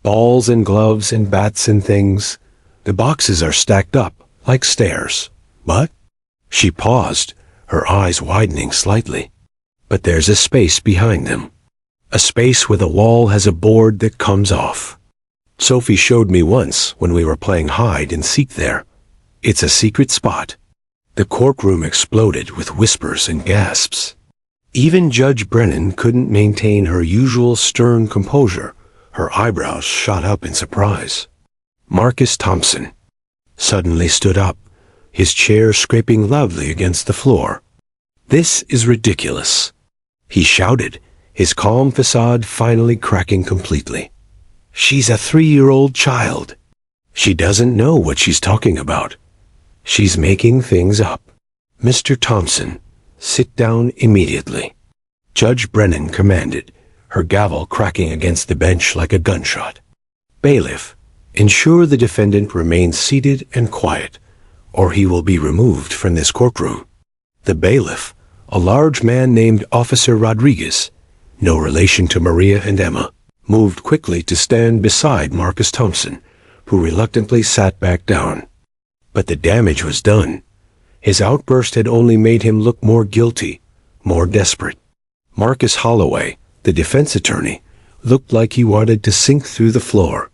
Balls and gloves and bats and things. The boxes are stacked up, like stairs. But She paused, her eyes widening slightly. But there's a space behind them. A space where the wall has a board that comes off. Sophie showed me once when we were playing hide and seek there. It's a secret spot. The courtroom exploded with whispers and gasps. Even Judge Brennan couldn't maintain her usual stern composure. Her eyebrows shot up in surprise. Marcus Thompson suddenly stood up, his chair scraping loudly against the floor. "This is ridiculous," he shouted, his calm facade finally cracking completely. "She's a 3-year-old child. She doesn't know what she's talking about. She's making things up. Mr. Thompson, sit down immediately," Judge Brennan commanded, her gavel cracking against the bench like a gunshot. "Bailiff, ensure the defendant remains seated and quiet, or he will be removed from this courtroom." The bailiff, a large man named Officer Rodriguez, no relation to Maria and Emma, moved quickly to stand beside Marcus Thompson, who reluctantly sat back down. But the damage was done. His outburst had only made him look more guilty, more desperate. Marcus Holloway, the defense attorney, looked like he wanted to sink through the floor.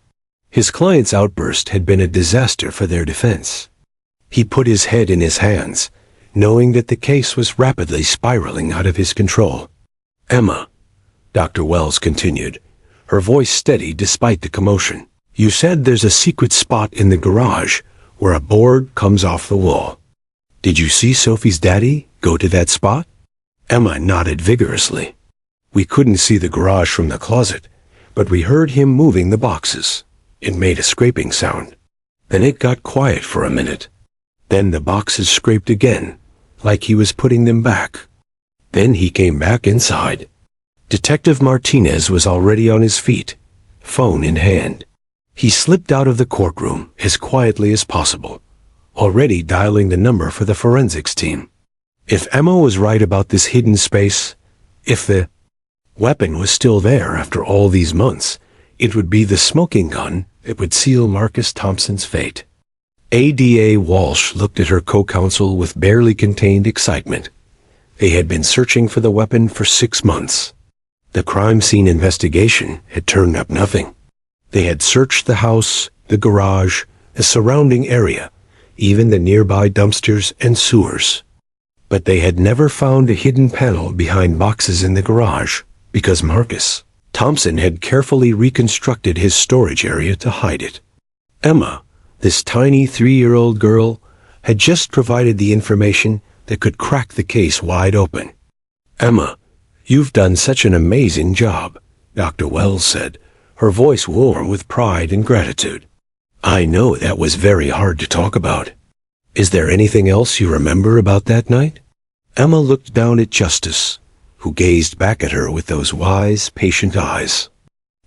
His client's outburst had been a disaster for their defense. He put his head in his hands, knowing that the case was rapidly spiraling out of his control. "Emma," Dr. Wells continued, her voice steady despite the commotion, "you said there's a secret spot in the garage where a board comes off the wall. Did you see Sophie's daddy go to that spot?" Emma nodded vigorously. "We couldn't see the garage from the closet, but we heard him moving the boxes. It made a scraping sound. Then it got quiet for a minute. Then the boxes scraped again, like he was putting them back. Then he came back inside." Detective Martinez was already on his feet, phone in hand. He slipped out of the courtroom as quietly as possible, already dialing the number for the forensics team. If Emma was right about this hidden space, if the weapon was still there after all these months, it would be the smoking gun that would seal Marcus Thompson's fate. ADA Walsh looked at her co-counsel with barely contained excitement. They had been searching for the weapon for 6 months. The crime scene investigation had turned up nothing. They had searched the house, the garage, the surrounding area, even the nearby dumpsters and sewers. But they had never found a hidden panel behind boxes in the garage, because Marcus Thompson had carefully reconstructed his storage area to hide it. Emma, this tiny 3-year-old girl, had just provided the information that could crack the case wide open. "Emma, you've done such an amazing job," Dr. Wells said, her voice warm with pride and gratitude. "I know that was very hard to talk about. Is there anything else you remember about that night?" Emma looked down at Justice, who gazed back at her with those wise, patient eyes.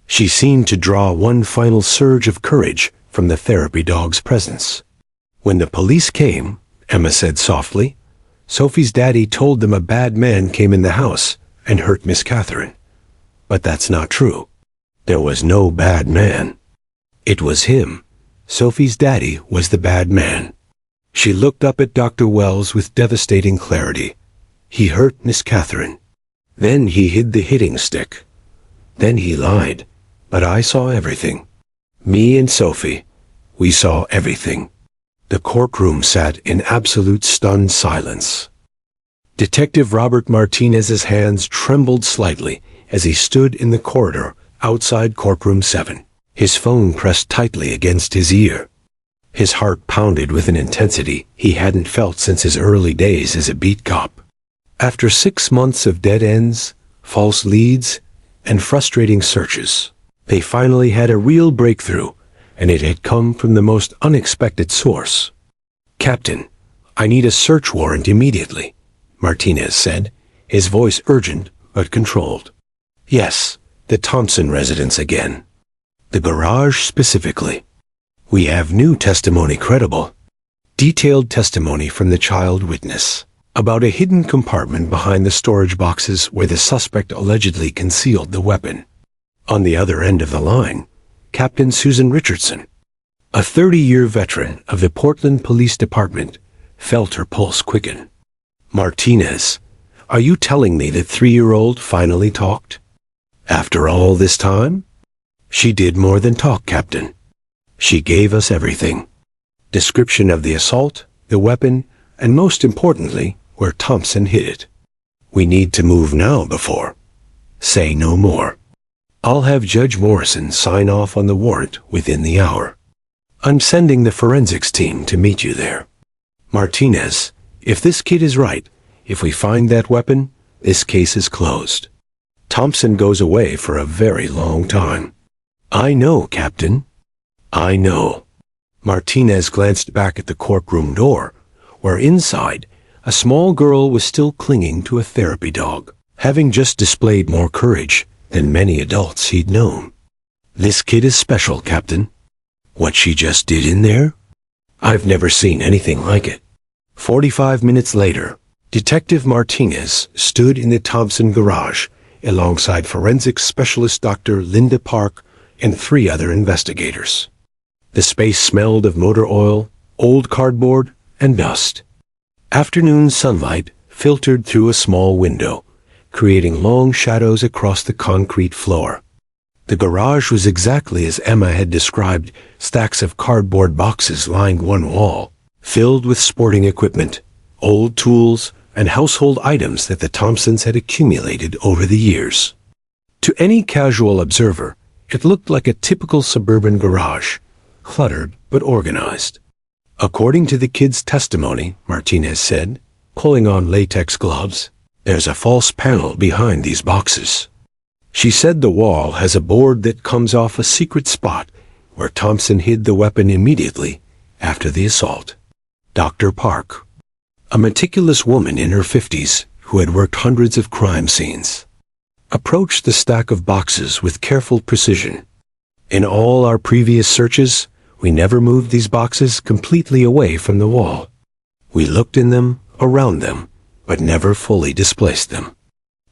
She seemed to draw one final surge of courage from the therapy dog's presence. "When the police came," Emma said softly, "Sophie's daddy told them a bad man came in the house and hurt Miss Catherine. But that's not true. There was no bad man. It was him. Sophie's daddy was the bad man." She looked up at Dr. Wells with devastating clarity. "He hurt Miss Catherine. Then he hid the hitting stick. Then he lied. But I saw everything. Me and Sophie, we saw everything." The courtroom sat in absolute stunned silence. Detective Robert Martinez's hands trembled slightly as he stood in the corridor outside courtroom 7, his phone pressed tightly against his ear. His heart pounded with an intensity he hadn't felt since his early days as a beat cop. After 6 months of dead ends, false leads, and frustrating searches, they finally had a real breakthrough, and it had come from the most unexpected source. "Captain, I need a search warrant immediately," Martinez said, his voice urgent but controlled. "Yes, the Thompson residence again. The garage specifically. We have new testimony credible. Detailed testimony from the child witness about a hidden compartment behind the storage boxes where the suspect allegedly concealed the weapon. On the other end of the line, Captain Susan Richardson, a 30-year veteran of the Portland Police Department, felt her pulse quicken. "Martinez, are you telling me the 3-year-old finally talked? After all this time?" "She did more than talk, Captain. She gave us everything. Description of the assault, the weapon, and most importantly, where Thompson hid it. We need to move now before. Say no more. I'll have Judge Morrison sign off on the warrant within the hour. I'm sending the forensics team to meet you there. Martinez, if this kid is right, if we find that weapon, this case is closed. Thompson goes away for a very long time." "I know, Captain. I know." Martinez glanced back at the courtroom door, where inside, a small girl was still clinging to a therapy dog, having just displayed more courage than many adults he'd known. "This kid is special, Captain. What she just did in there? I've never seen anything like it." 45 minutes later, Detective Martinez stood in the Thompson garage alongside forensics specialist Dr. Linda Park and 3 other investigators. The space smelled of motor oil, old cardboard, and dust. Afternoon sunlight filtered through a small window, creating long shadows across the concrete floor. The garage was exactly as Emma had described. Stacks of cardboard boxes lined one wall, filled with sporting equipment, old tools, and household items that the Thompsons had accumulated over the years. To any casual observer, it looked like a typical suburban garage, cluttered but organized. "According to the kid's testimony," Martinez said, pulling on latex gloves, "there's a false panel behind these boxes. She said the wall has a board that comes off a secret spot where Thompson hid the weapon immediately after the assault." Dr. Park, a meticulous woman in her 50s who had worked hundreds of crime scenes, approached the stack of boxes with careful precision. "In all our previous searches, we never moved these boxes completely away from the wall. We looked in them, around them, but never fully displaced them.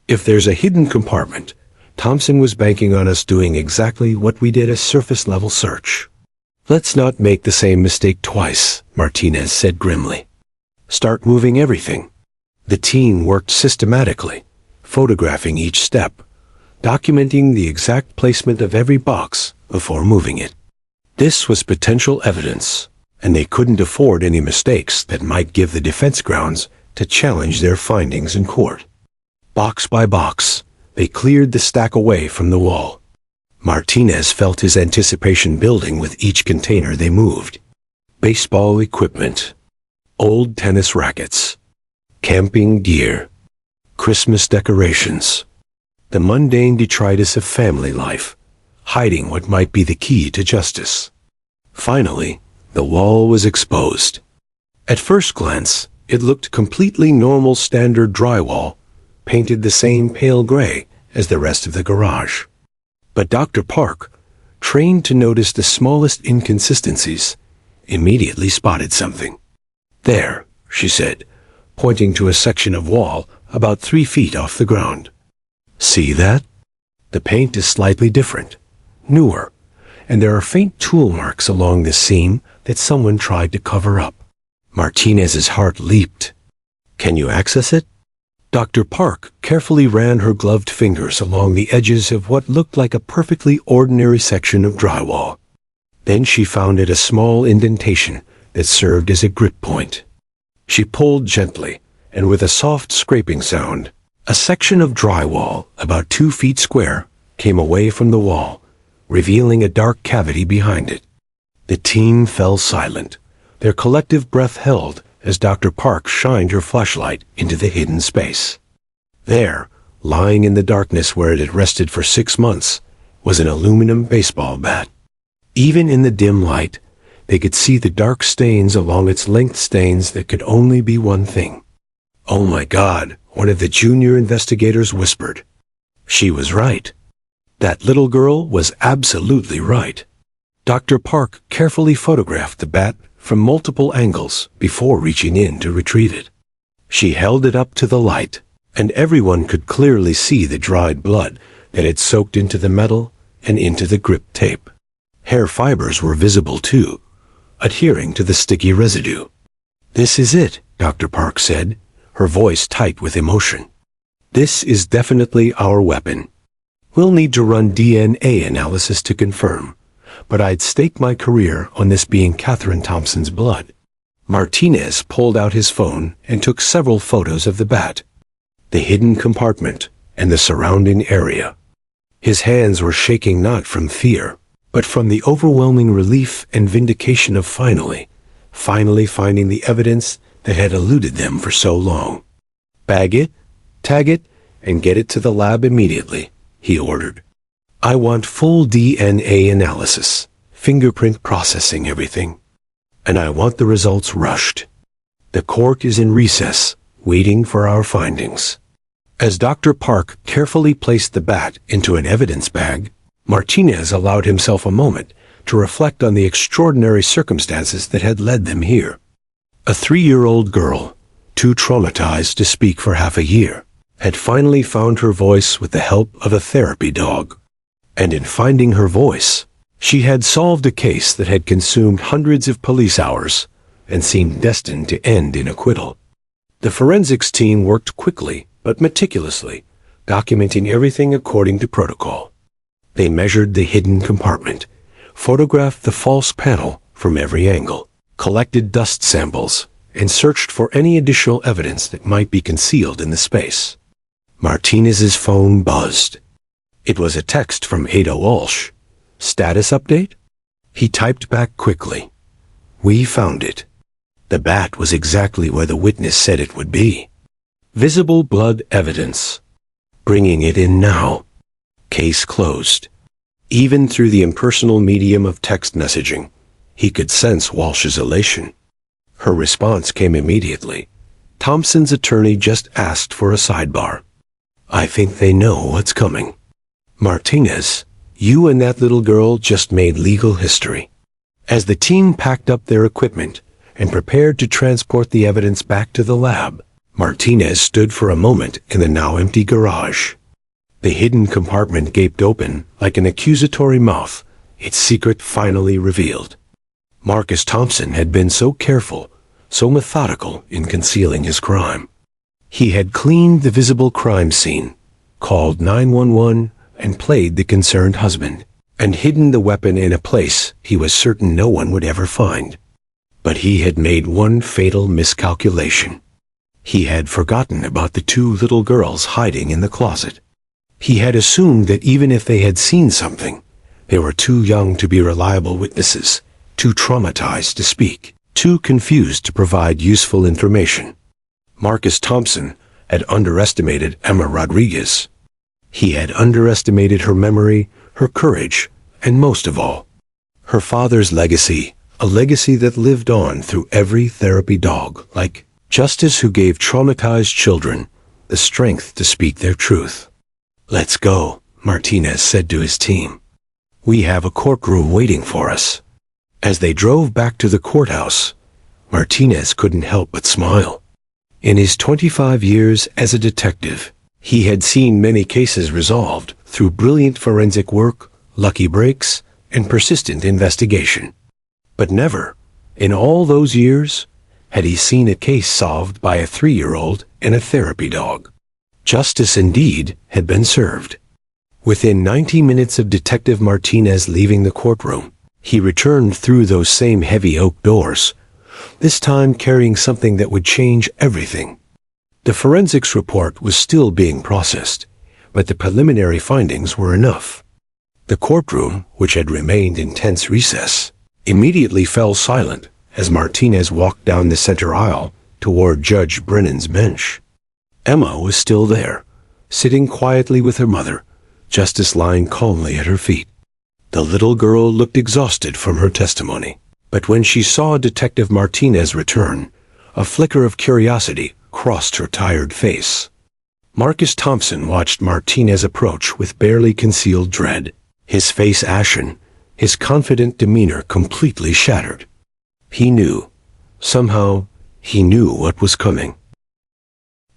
If there's a hidden compartment, Thompson was banking on us doing exactly what we did a surface-level search." "Let's not make the same mistake twice," Martinez said grimly. "Start moving everything." The team worked systematically, photographing each step, documenting the exact placement of every box before moving it. This was potential evidence, and they couldn't afford any mistakes that might give the defense grounds to challenge their findings in court. Box by box, they cleared the stack away from the wall. Martinez felt his anticipation building with each container they moved. Baseball equipment, old tennis rackets, camping gear, Christmas decorations, the mundane detritus of family life, hiding what might be the key to justice. Finally, the wall was exposed. At first glance, it looked completely normal standard drywall, painted the same pale gray as the rest of the garage. But Dr. Park, trained to notice the smallest inconsistencies, immediately spotted something. "There," she said, pointing to a section of wall about 3 feet off the ground. "See that? The paint is slightly different, newer, and there are faint tool marks along the seam that someone tried to cover up." Martinez's heart leaped. "Can you access it?" Dr. Park carefully ran her gloved fingers along the edges of what looked like a perfectly ordinary section of drywall. Then she found it a small indentation that served as a grip point. She pulled gently, and with a soft scraping sound, a section of drywall about 2 feet square came away from the wall, revealing a dark cavity behind it. The team fell silent, their collective breath held as Dr. Park shined her flashlight into the hidden space. There, lying in the darkness where it had rested for 6 months, was an aluminum baseball bat. Even in the dim light, they could see the dark stains along its length, stains that could only be one thing. "Oh my God," one of the junior investigators whispered. She was right. That little girl was absolutely right. Dr. Park carefully photographed the bat from multiple angles before reaching in to retrieve it. She held it up to the light, and everyone could clearly see the dried blood that had soaked into the metal and into the grip tape. Hair fibers were visible too, adhering to the sticky residue. "This is it," Dr. Park said, her voice tight with emotion. "This is definitely our weapon. We'll need to run DNA analysis to confirm, but I'd stake my career on this being Catherine Thompson's blood." Martinez pulled out his phone and took several photos of the bat, the hidden compartment, and the surrounding area. His hands were shaking not from fear, but from the overwhelming relief and vindication of finally finding the evidence that had eluded them for so long. "Bag it, tag it, and get it to the lab immediately," he ordered. "I want full DNA analysis, fingerprint processing, everything. And I want the results rushed. The court is in recess, waiting for our findings." As Dr. Park carefully placed the bat into an evidence bag, Martinez allowed himself a moment to reflect on the extraordinary circumstances that had led them here. A 3-year-old girl, too traumatized to speak for half a year, had finally found her voice with the help of a therapy dog. And in finding her voice, she had solved a case that had consumed hundreds of police hours and seemed destined to end in acquittal. The forensics team worked quickly but meticulously, documenting everything according to protocol. They measured the hidden compartment, photographed the false panel from every angle, collected dust samples, and searched for any additional evidence that might be concealed in the space. Martinez's phone buzzed. It was a text from Ada Walsh. "Status update?" He typed back quickly. "We found it. The bat was exactly where the witness said it would be. Visible blood evidence. Bringing it in now. Case closed." Even through the impersonal medium of text messaging, he could sense Walsh's elation. Her response came immediately. Thompson's attorney just asked for a sidebar. "I think they know what's coming. Martinez, you and that little girl just made legal history." As the team packed up their equipment and prepared to transport the evidence back to the lab, Martinez stood for a moment in the now empty garage. The hidden compartment gaped open like an accusatory mouth, its secret finally revealed. Marcus Thompson had been so careful, so methodical in concealing his crime. He had cleaned the visible crime scene, called 911, and played the concerned husband, and hidden the weapon in a place he was certain no one would ever find. But he had made one fatal miscalculation. He had forgotten about the 2 little girls hiding in the closet. He had assumed that even if they had seen something, they were too young to be reliable witnesses, too traumatized to speak, too confused to provide useful information. Marcus Thompson had underestimated Emma Rodriguez. He had underestimated her memory, her courage, and most of all, her father's legacy, a legacy that lived on through every therapy dog, like justice who gave traumatized children the strength to speak their truth. "Let's go," Martinez said to his team. "We have a courtroom waiting for us." As they drove back to the courthouse, Martinez couldn't help but smile. In his 25 years as a detective, he had seen many cases resolved through brilliant forensic work, lucky breaks, and persistent investigation. But never, in all those years, had he seen a case solved by a 3-year-old and a therapy dog. Justice indeed had been served. Within 90 minutes of Detective Martinez leaving the courtroom, he returned through those same heavy oak doors, this time carrying something that would change everything. The forensics report was still being processed, but the preliminary findings were enough. The courtroom, which had remained in tense recess, immediately fell silent as Martinez walked down the center aisle toward Judge Brennan's bench. Emma was still there, sitting quietly with her mother, Justice lying calmly at her feet. The little girl looked exhausted from her testimony, but when she saw Detective Martinez return, a flicker of curiosity crossed her tired face. Marcus Thompson watched Martinez approach with barely concealed dread, his face ashen, his confident demeanor completely shattered. He knew, somehow, he knew what was coming.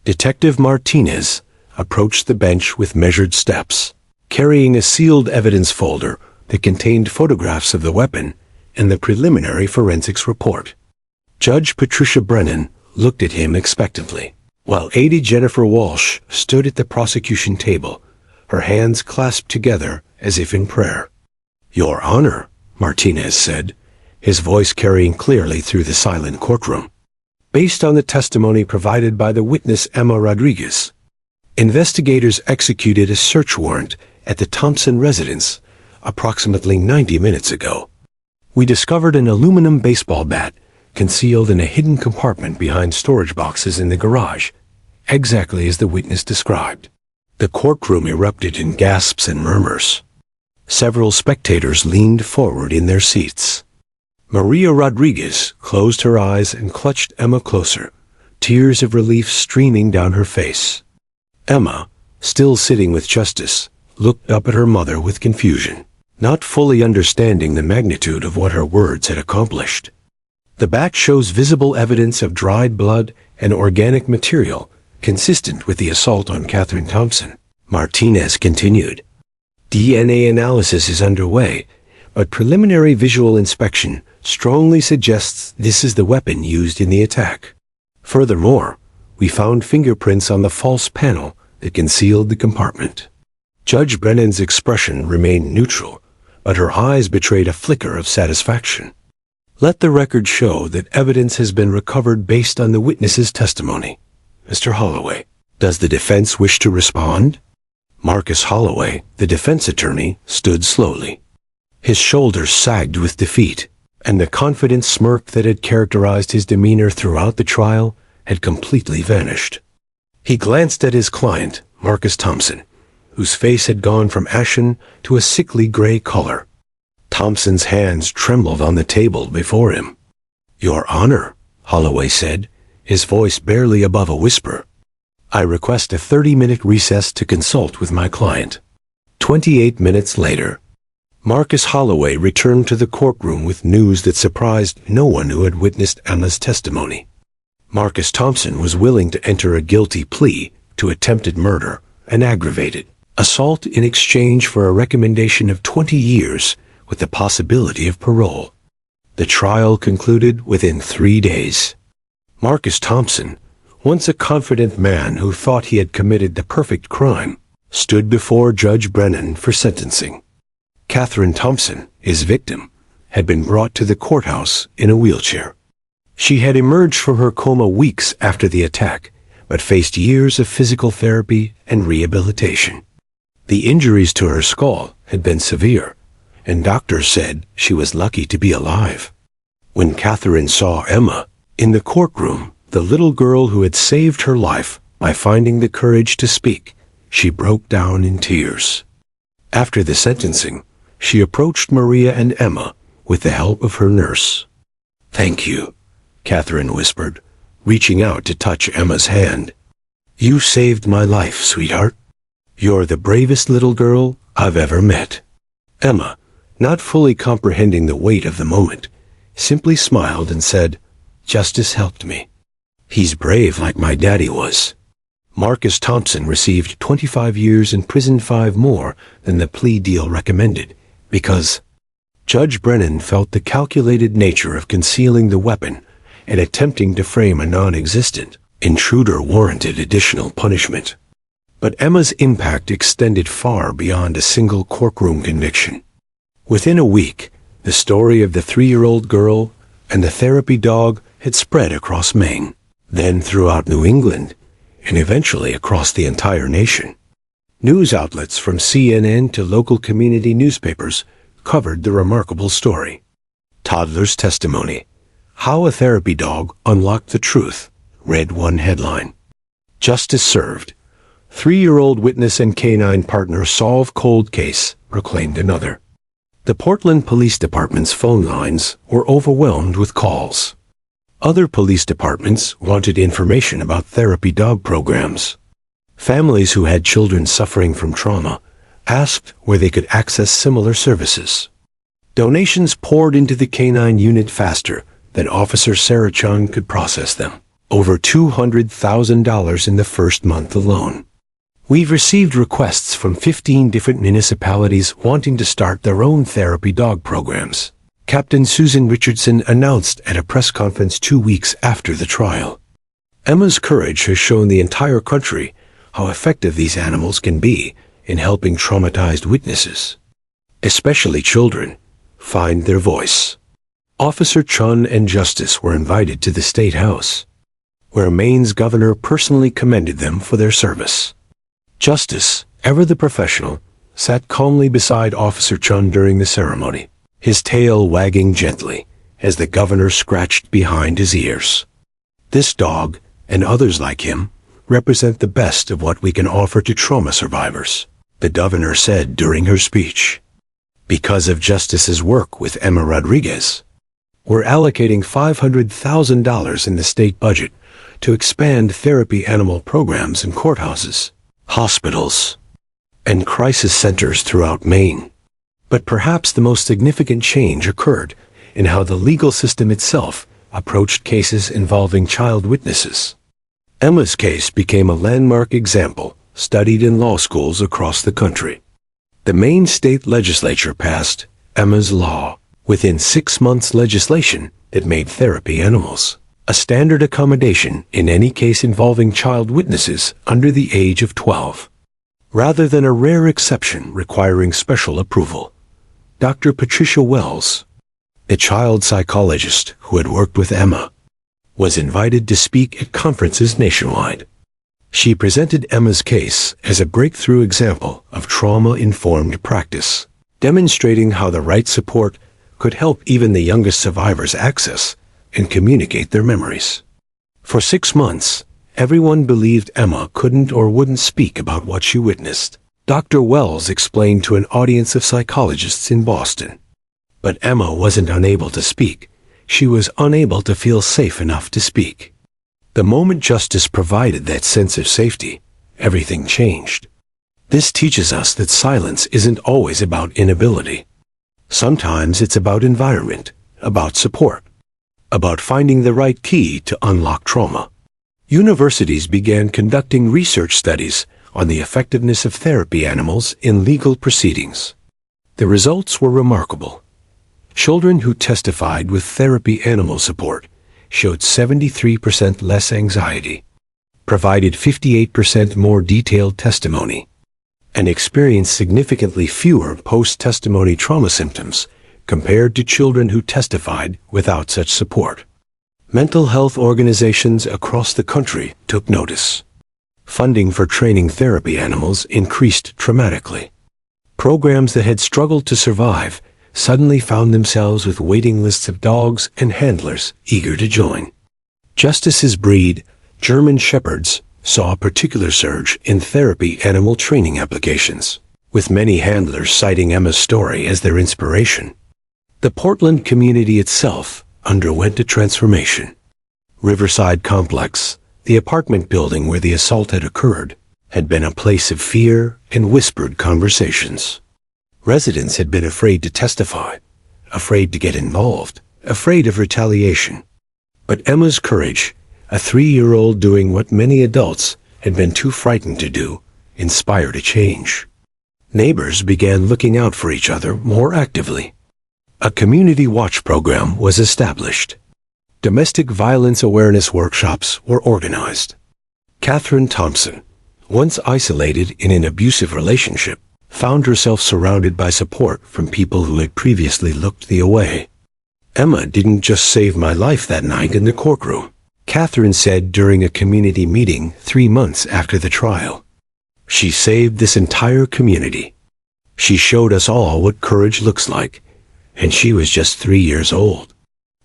Detective Martinez approached the bench with measured steps, carrying a sealed evidence folder that contained photographs of the weapon and the preliminary forensics report. Judge Patricia Brennan looked at him expectantly, while Aide Jennifer Walsh stood at the prosecution table, her hands clasped together as if in prayer. "Your Honor," Martinez said, his voice carrying clearly through the silent courtroom. Based on the testimony provided by the witness Emma Rodriguez, investigators executed a search warrant at the Thompson residence approximately 90 minutes ago. We discovered an aluminum baseball bat concealed in a hidden compartment behind storage boxes in the garage, exactly as the witness described. The courtroom erupted in gasps and murmurs. Several spectators leaned forward in their seats. Maria Rodriguez closed her eyes and clutched Emma closer, tears of relief streaming down her face. Emma, still sitting with Justice, looked up at her mother with confusion, not fully understanding the magnitude of what her words had accomplished. The bat shows visible evidence of dried blood and organic material consistent with the assault on Catherine Thompson. Martinez continued. DNA analysis is underway, but preliminary visual inspection strongly suggests this is the weapon used in the attack. Furthermore, we found fingerprints on the false panel that concealed the compartment. Judge Brennan's expression remained neutral, but her eyes betrayed a flicker of satisfaction. Let the record show that evidence has been recovered based on the witness's testimony. Mr. Holloway, does the defense wish to respond? Marcus Holloway, the defense attorney, stood slowly. His shoulders sagged with defeat, and the confident smirk that had characterized his demeanor throughout the trial had completely vanished. He glanced at his client, Marcus Thompson, whose face had gone from ashen to a sickly gray color. Thompson's hands trembled on the table before him. "Your Honor," Holloway said, his voice barely above a whisper, "I request a 30-minute recess to consult with my client." 28 minutes later, Marcus Holloway returned to the courtroom with news that surprised no one who had witnessed Emma's testimony. Marcus Thompson was willing to enter a guilty plea to attempted murder and aggravated assault in exchange for a recommendation of 20 years with the possibility of parole. The trial concluded within 3 days. Marcus Thompson, once a confident man who thought he had committed the perfect crime, stood before Judge Brennan for sentencing. Catherine Thompson, his victim, had been brought to the courthouse in a wheelchair. She had emerged from her coma weeks after the attack, but faced years of physical therapy and rehabilitation. The injuries to her skull had been severe, and doctors said she was lucky to be alive. When Catherine saw Emma in the courtroom, the little girl who had saved her life by finding the courage to speak, she broke down in tears. After the sentencing, she approached Maria and Emma with the help of her nurse. "Thank you," Catherine whispered, reaching out to touch Emma's hand. "You saved my life, sweetheart. You're the bravest little girl I've ever met." Emma, not fully comprehending the weight of the moment, simply smiled and said, "Justice helped me. He's brave like my daddy was." Marcus Thompson received 25 years in prison, 5 more than the plea deal recommended, because Judge Brennan felt the calculated nature of concealing the weapon and attempting to frame a non-existent intruder warranted additional punishment. But Emma's impact extended far beyond a single courtroom conviction. Within a week, the story of the 3-year-old girl and the therapy dog had spread across Maine, then throughout New England, and eventually across the entire nation. News outlets from CNN to local community newspapers covered the remarkable story. Toddler's testimony, "How a Therapy Dog Unlocked the Truth," read one headline. "Justice served. 3-year-old witness and canine partner solve cold case," proclaimed another. The Portland Police Department's phone lines were overwhelmed with calls. Other police departments wanted information about therapy dog programs. Families who had children suffering from trauma asked where they could access similar services. Donations poured into the canine unit faster than Officer Sarah Chung could process them. Over $200,000 in the first month alone. We've received requests from 15 different municipalities wanting to start their own therapy dog programs, Captain Susan Richardson announced at a press conference 2 weeks after the trial. Emma's courage has shown the entire country how effective these animals can be in helping traumatized witnesses, especially children, find their voice. Officer Chun and Justice were invited to the State House, where Maine's governor personally commended them for their service. Justice, ever the professional, sat calmly beside Officer Chun during the ceremony, his tail wagging gently as the governor scratched behind his ears. This dog, and others like him, represent the best of what we can offer to trauma survivors, the governor said during her speech. Because of Justice's work with Emma Rodriguez, we're allocating $500,000 in the state budget to expand therapy animal programs in courthouses, hospitals, and crisis centers throughout Maine. But perhaps the most significant change occurred in how the legal system itself approached cases involving child witnesses. Emma's case became a landmark example studied in law schools across the country. The Maine state legislature passed Emma's Law. Within 6 months, legislation that made therapy animals a standard accommodation in any case involving child witnesses under the age of 12, rather than a rare exception requiring special approval. Dr. Patricia Wells, a child psychologist who had worked with Emma, was invited to speak at conferences nationwide. She presented Emma's case as a breakthrough example of trauma-informed practice, demonstrating how the right support could help even the youngest survivors access and communicate their memories. For 6 months, everyone believed Emma couldn't or wouldn't speak about what she witnessed. Dr. Wells explained to an audience of psychologists in Boston. But Emma wasn't unable to speak. She was unable to feel safe enough to speak. The moment Justice provided that sense of safety, everything changed. This teaches us that silence isn't always about inability. Sometimes it's about environment, about support, about finding the right key to unlock trauma. Universities began conducting research studies on the effectiveness of therapy animals in legal proceedings. The results were remarkable. Children who testified with therapy animal support showed 73% less anxiety, provided 58% more detailed testimony, and experienced significantly fewer post-testimony trauma symptoms compared to children who testified without such support. Mental health organizations across the country took notice. Funding for training therapy animals increased dramatically. Programs that had struggled to survive suddenly found themselves with waiting lists of dogs and handlers eager to join. Justice's breed, German Shepherds, saw a particular surge in therapy animal training applications, with many handlers citing Emma's story as their inspiration. The Portland community itself underwent a transformation. Riverside Complex, the apartment building where the assault had occurred, had been a place of fear and whispered conversations. Residents had been afraid to testify, afraid to get involved, afraid of retaliation. But Emma's courage, a 3-year-old doing what many adults had been too frightened to do, inspired a change. Neighbors began looking out for each other more actively. A community watch program was established. Domestic violence awareness workshops were organized. Catherine Thompson, once isolated in an abusive relationship, found herself surrounded by support from people who had previously looked the away. Emma didn't just save my life that night in the courtroom, Catherine said during a community meeting 3 months after the trial. She saved this entire community. She showed us all what courage looks like, and she was just 3 years old.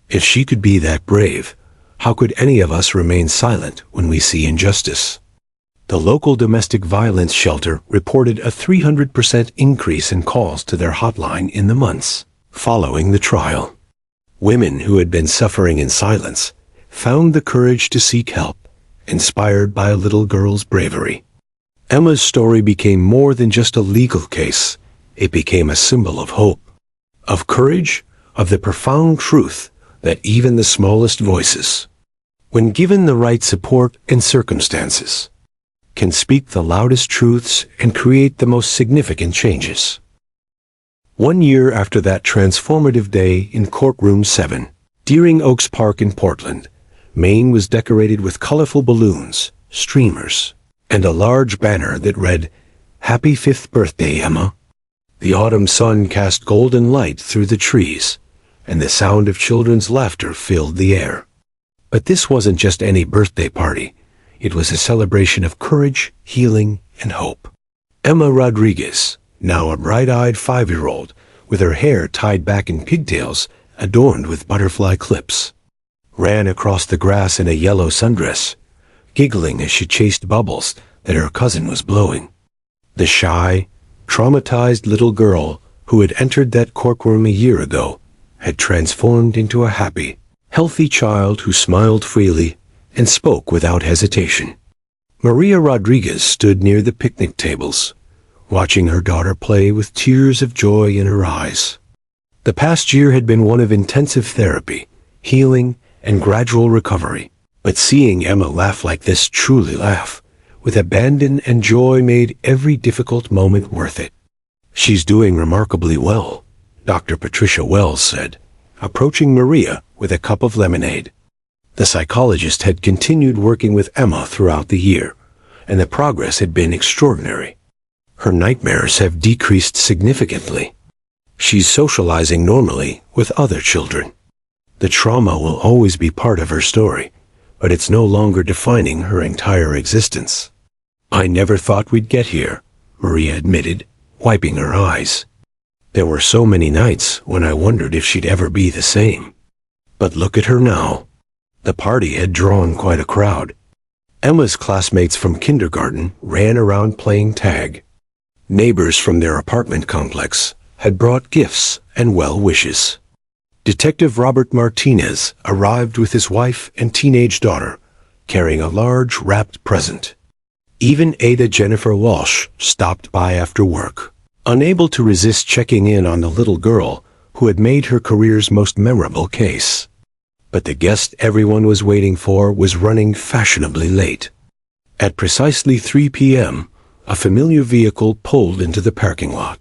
If she could be that brave, how could any of us remain silent when we see injustice? The local domestic violence shelter reported a 300% increase in calls to their hotline in the months following the trial. Women who had been suffering in silence found the courage to seek help, inspired by a little girl's bravery. Emma's story became more than just a legal case. It became a symbol of hope, of courage, of the profound truth that even the smallest voices, when given the right support and circumstances, can speak the loudest truths and create the most significant changes. 1 year after that transformative day in Courtroom 7, Deering Oaks Park in Portland, Maine was decorated with colorful balloons, streamers, and a large banner that read, "Happy 5th birthday, Emma." The autumn sun cast golden light through the trees, and the sound of children's laughter filled the air. But this wasn't just any birthday party. It was a celebration of courage, healing, and hope. Emma Rodriguez, now a bright-eyed 5-year-old, with her hair tied back in pigtails adorned with butterfly clips, ran across the grass in a yellow sundress, giggling as she chased bubbles that her cousin was blowing. The shy, traumatized little girl who had entered that courtroom a year ago had transformed into a happy, healthy child who smiled freely and spoke without hesitation. Maria Rodriguez stood near the picnic tables, watching her daughter play with tears of joy in her eyes. The past year had been one of intensive therapy, healing, and gradual recovery. But seeing Emma laugh like this, truly laugh, with abandon and joy, made every difficult moment worth it. "She's doing remarkably well," Dr. Patricia Wells said, approaching Maria with a cup of lemonade. The psychologist had continued working with Emma throughout the year, and the progress had been extraordinary. Her nightmares have decreased significantly. She's socializing normally with other children. The trauma will always be part of her story, but it's no longer defining her entire existence. "I never thought we'd get here," Maria admitted, wiping her eyes. "There were so many nights when I wondered if she'd ever be the same. But look at her now." The party had drawn quite a crowd. Emma's classmates from kindergarten ran around playing tag. Neighbors from their apartment complex had brought gifts and well wishes. Detective Robert Martinez arrived with his wife and teenage daughter, carrying a large wrapped present. Even Ada Jennifer Walsh stopped by after work, unable to resist checking in on the little girl who had made her career's most memorable case. But the guest everyone was waiting for was running fashionably late. At precisely 3 p.m., a familiar vehicle pulled into the parking lot.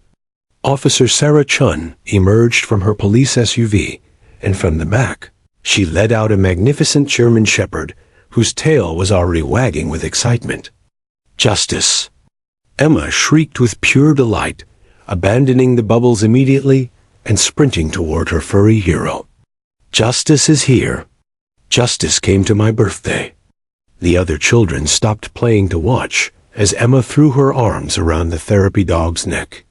Officer Sarah Chun emerged from her police SUV, and from the back, she led out a magnificent German Shepherd whose tail was already wagging with excitement. "Justice!" Emma shrieked with pure delight, abandoning the bubbles immediately and sprinting toward her furry hero. "Justice is here. Justice came to my birthday." The other children stopped playing to watch as Emma threw her arms around the therapy dog's neck.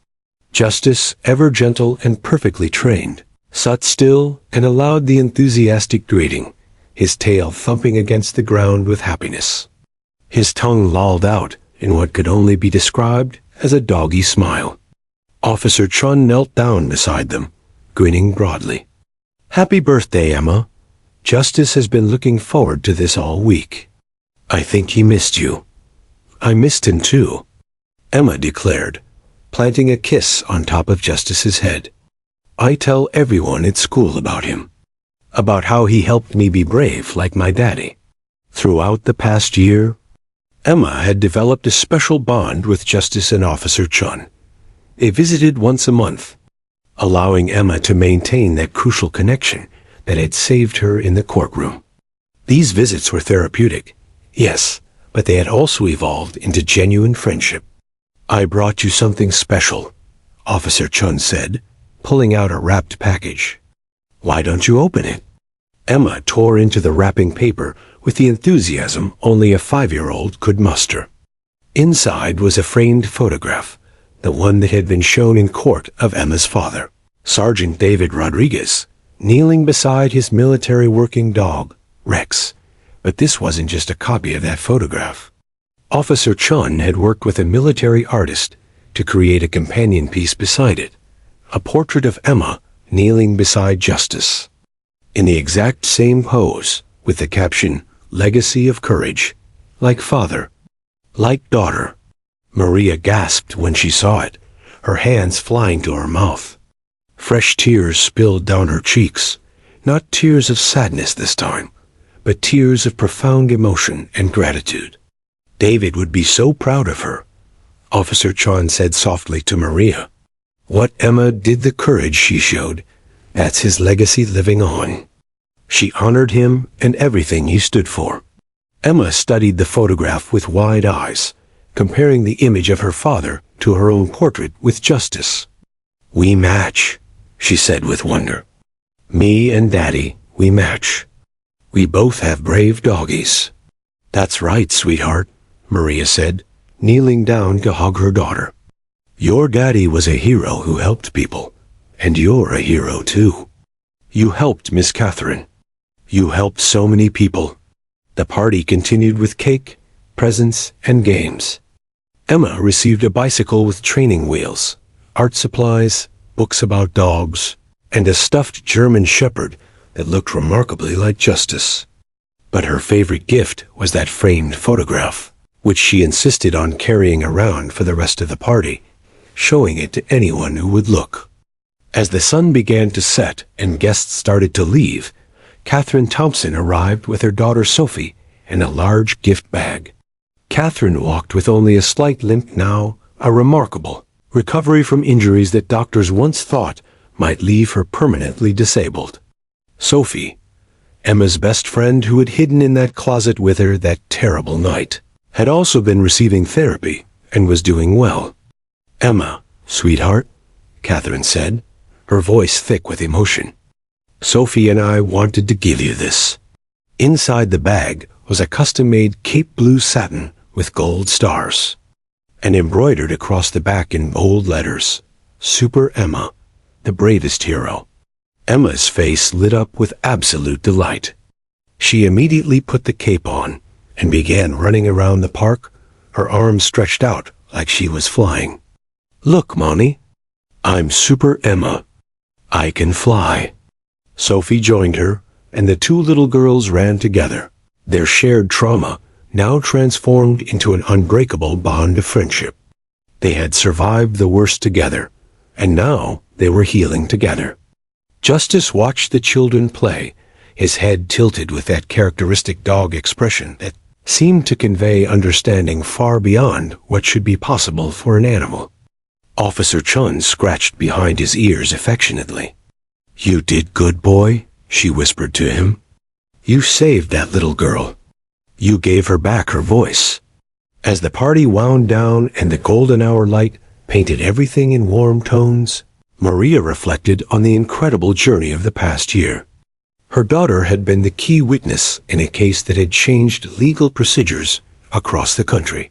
Justice, ever gentle and perfectly trained, sat still and allowed the enthusiastic greeting, his tail thumping against the ground with happiness. His tongue lolled out in what could only be described as a doggy smile. Officer Chun knelt down beside them, grinning broadly. "Happy birthday, Emma. Justice has been looking forward to this all week. I think he missed you." "I missed him too," Emma declared, planting a kiss on top of Justice's head. "I tell everyone at school about him, about how he helped me be brave like my daddy." Throughout the past year, Emma had developed a special bond with Justice and Officer Chun. They visited once a month, allowing Emma to maintain that crucial connection that had saved her in the courtroom. These visits were therapeutic, yes, but they had also evolved into genuine friendship. "I brought you something special," Officer Chun said, pulling out a wrapped package. "Why don't you open it?" Emma tore into the wrapping paper with the enthusiasm only a 5-year-old could muster. Inside was a framed photograph, the one that had been shown in court of Emma's father, Sergeant David Rodriguez, kneeling beside his military working dog, Rex. But this wasn't just a copy of that photograph. Officer Chun had worked with a military artist to create a companion piece beside it, a portrait of Emma kneeling beside Justice, in the exact same pose, with the caption, "Legacy of Courage, like father, like daughter." Maria gasped when she saw it, her hands flying to her mouth. Fresh tears spilled down her cheeks, not tears of sadness this time, but tears of profound emotion and gratitude. "David would be so proud of her," Officer Chun said softly to Maria. What Emma did, the courage she showed, that's his legacy living on. She honored him and everything he stood for. Emma studied the photograph with wide eyes, comparing the image of her father to her own portrait with Justice. "We match," she said with wonder. "Me and Daddy, we match. We both have brave doggies." "That's right, sweetheart," Maria said, kneeling down to hug her daughter. "Your daddy was a hero who helped people, and you're a hero too. You helped Miss Catherine. You helped so many people." The party continued with cake, presents, and games. Emma received a bicycle with training wheels, art supplies, books about dogs, and a stuffed German shepherd that looked remarkably like Justice. But her favorite gift was that framed photograph, which she insisted on carrying around for the rest of the party, showing it to anyone who would look. As the sun began to set and guests started to leave, Catherine Thompson arrived with her daughter Sophie and a large gift bag. Catherine walked with only a slight limp now, a remarkable recovery from injuries that doctors once thought might leave her permanently disabled. Sophie, Emma's best friend who had hidden in that closet with her that terrible night, had also been receiving therapy and was doing well. "Emma, sweetheart," Catherine said, her voice thick with emotion. "Sophie and I wanted to give you this." Inside the bag was a custom-made Cape blue satin with gold stars, and embroidered across the back in bold letters, "Super Emma, the bravest hero." Emma's face lit up with absolute delight. She immediately put the cape on and began running around the park, her arms stretched out like she was flying. "Look, Mommy, I'm Super Emma. I can fly." Sophie joined her, and the two little girls ran together, their shared trauma now transformed into an unbreakable bond of friendship. They had survived the worst together, and now they were healing together. Justice watched the children play, his head tilted with that characteristic dog expression that seemed to convey understanding far beyond what should be possible for an animal. Officer Chun scratched behind his ears affectionately. "You did good, boy," she whispered to him. "You saved that little girl. You gave her back her voice." As the party wound down and the golden hour light painted everything in warm tones, Maria reflected on the incredible journey of the past year. Her daughter had been the key witness in a case that had changed legal procedures across the country.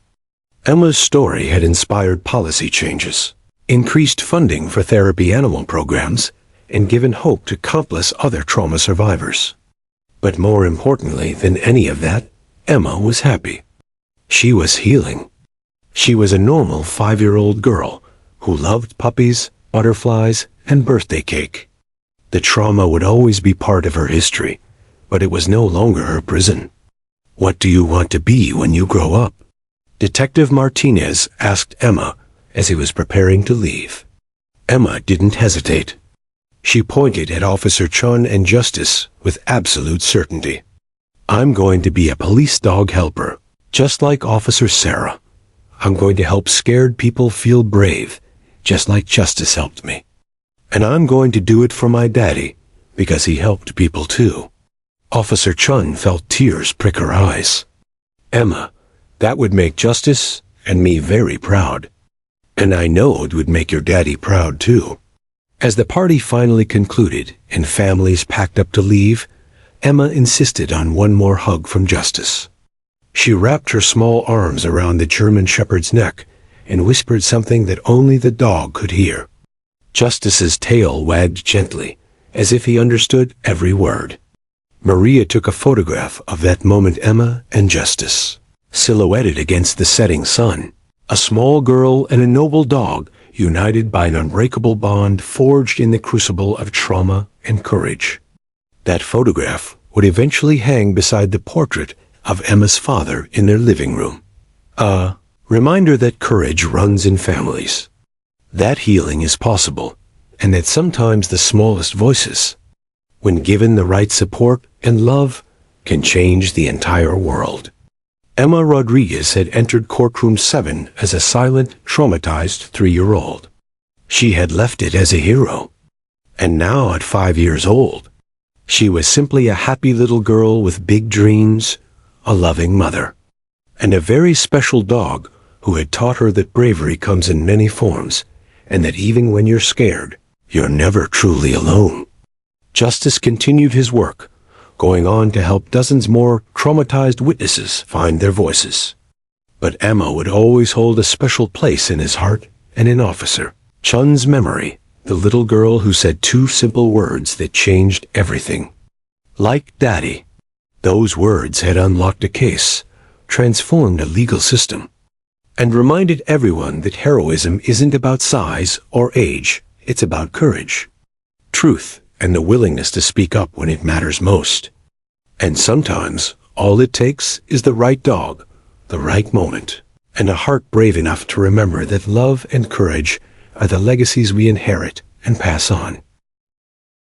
Emma's story had inspired policy changes, increased funding for therapy animal programs, and given hope to countless other trauma survivors. But more importantly than any of that, Emma was happy. She was healing. She was a normal 5-year-old girl who loved puppies, butterflies, and birthday cake. The trauma would always be part of her history, but it was no longer her prison. "What do you want to be when you grow up?" Detective Martinez asked Emma as he was preparing to leave. Emma didn't hesitate. She pointed at Officer Chun and Justice with absolute certainty. "I'm going to be a police dog helper, just like Officer Sarah. I'm going to help scared people feel brave, just like Justice helped me. And I'm going to do it for my daddy, because he helped people too." Officer Chun felt tears prick her eyes. "Emma, that would make Justice and me very proud. And I know it would make your daddy proud too." As the party finally concluded and families packed up to leave, Emma insisted on one more hug from Justice. She wrapped her small arms around the German shepherd's neck and whispered something that only the dog could hear. Justice's tail wagged gently, as if he understood every word. Maria took a photograph of that moment, Emma and Justice, silhouetted against the setting sun. A small girl and a noble dog, united by an unbreakable bond forged in the crucible of trauma and courage. That photograph would eventually hang beside the portrait of Emma's father in their living room. A reminder that courage runs in families, that healing is possible, and that sometimes the smallest voices, when given the right support and love, can change the entire world. Emma Rodriguez had entered Courtroom 7 as a silent, traumatized 3-year-old. She had left it as a hero. And now at 5 years old, she was simply a happy little girl with big dreams, a loving mother, and a very special dog who had taught her that bravery comes in many forms, and that even when you're scared, you're never truly alone. Justice continued his work, going on to help dozens more traumatized witnesses find their voices. But Emma would always hold a special place in his heart and in Officer Chun's memory, the little girl who said 2 simple words that changed everything. Like Daddy. Those words had unlocked a case, transformed a legal system, and reminded everyone that heroism isn't about size or age, it's about courage, truth, and the willingness to speak up when it matters most. And sometimes, all it takes is the right dog, the right moment, and a heart brave enough to remember that love and courage are the legacies we inherit and pass on.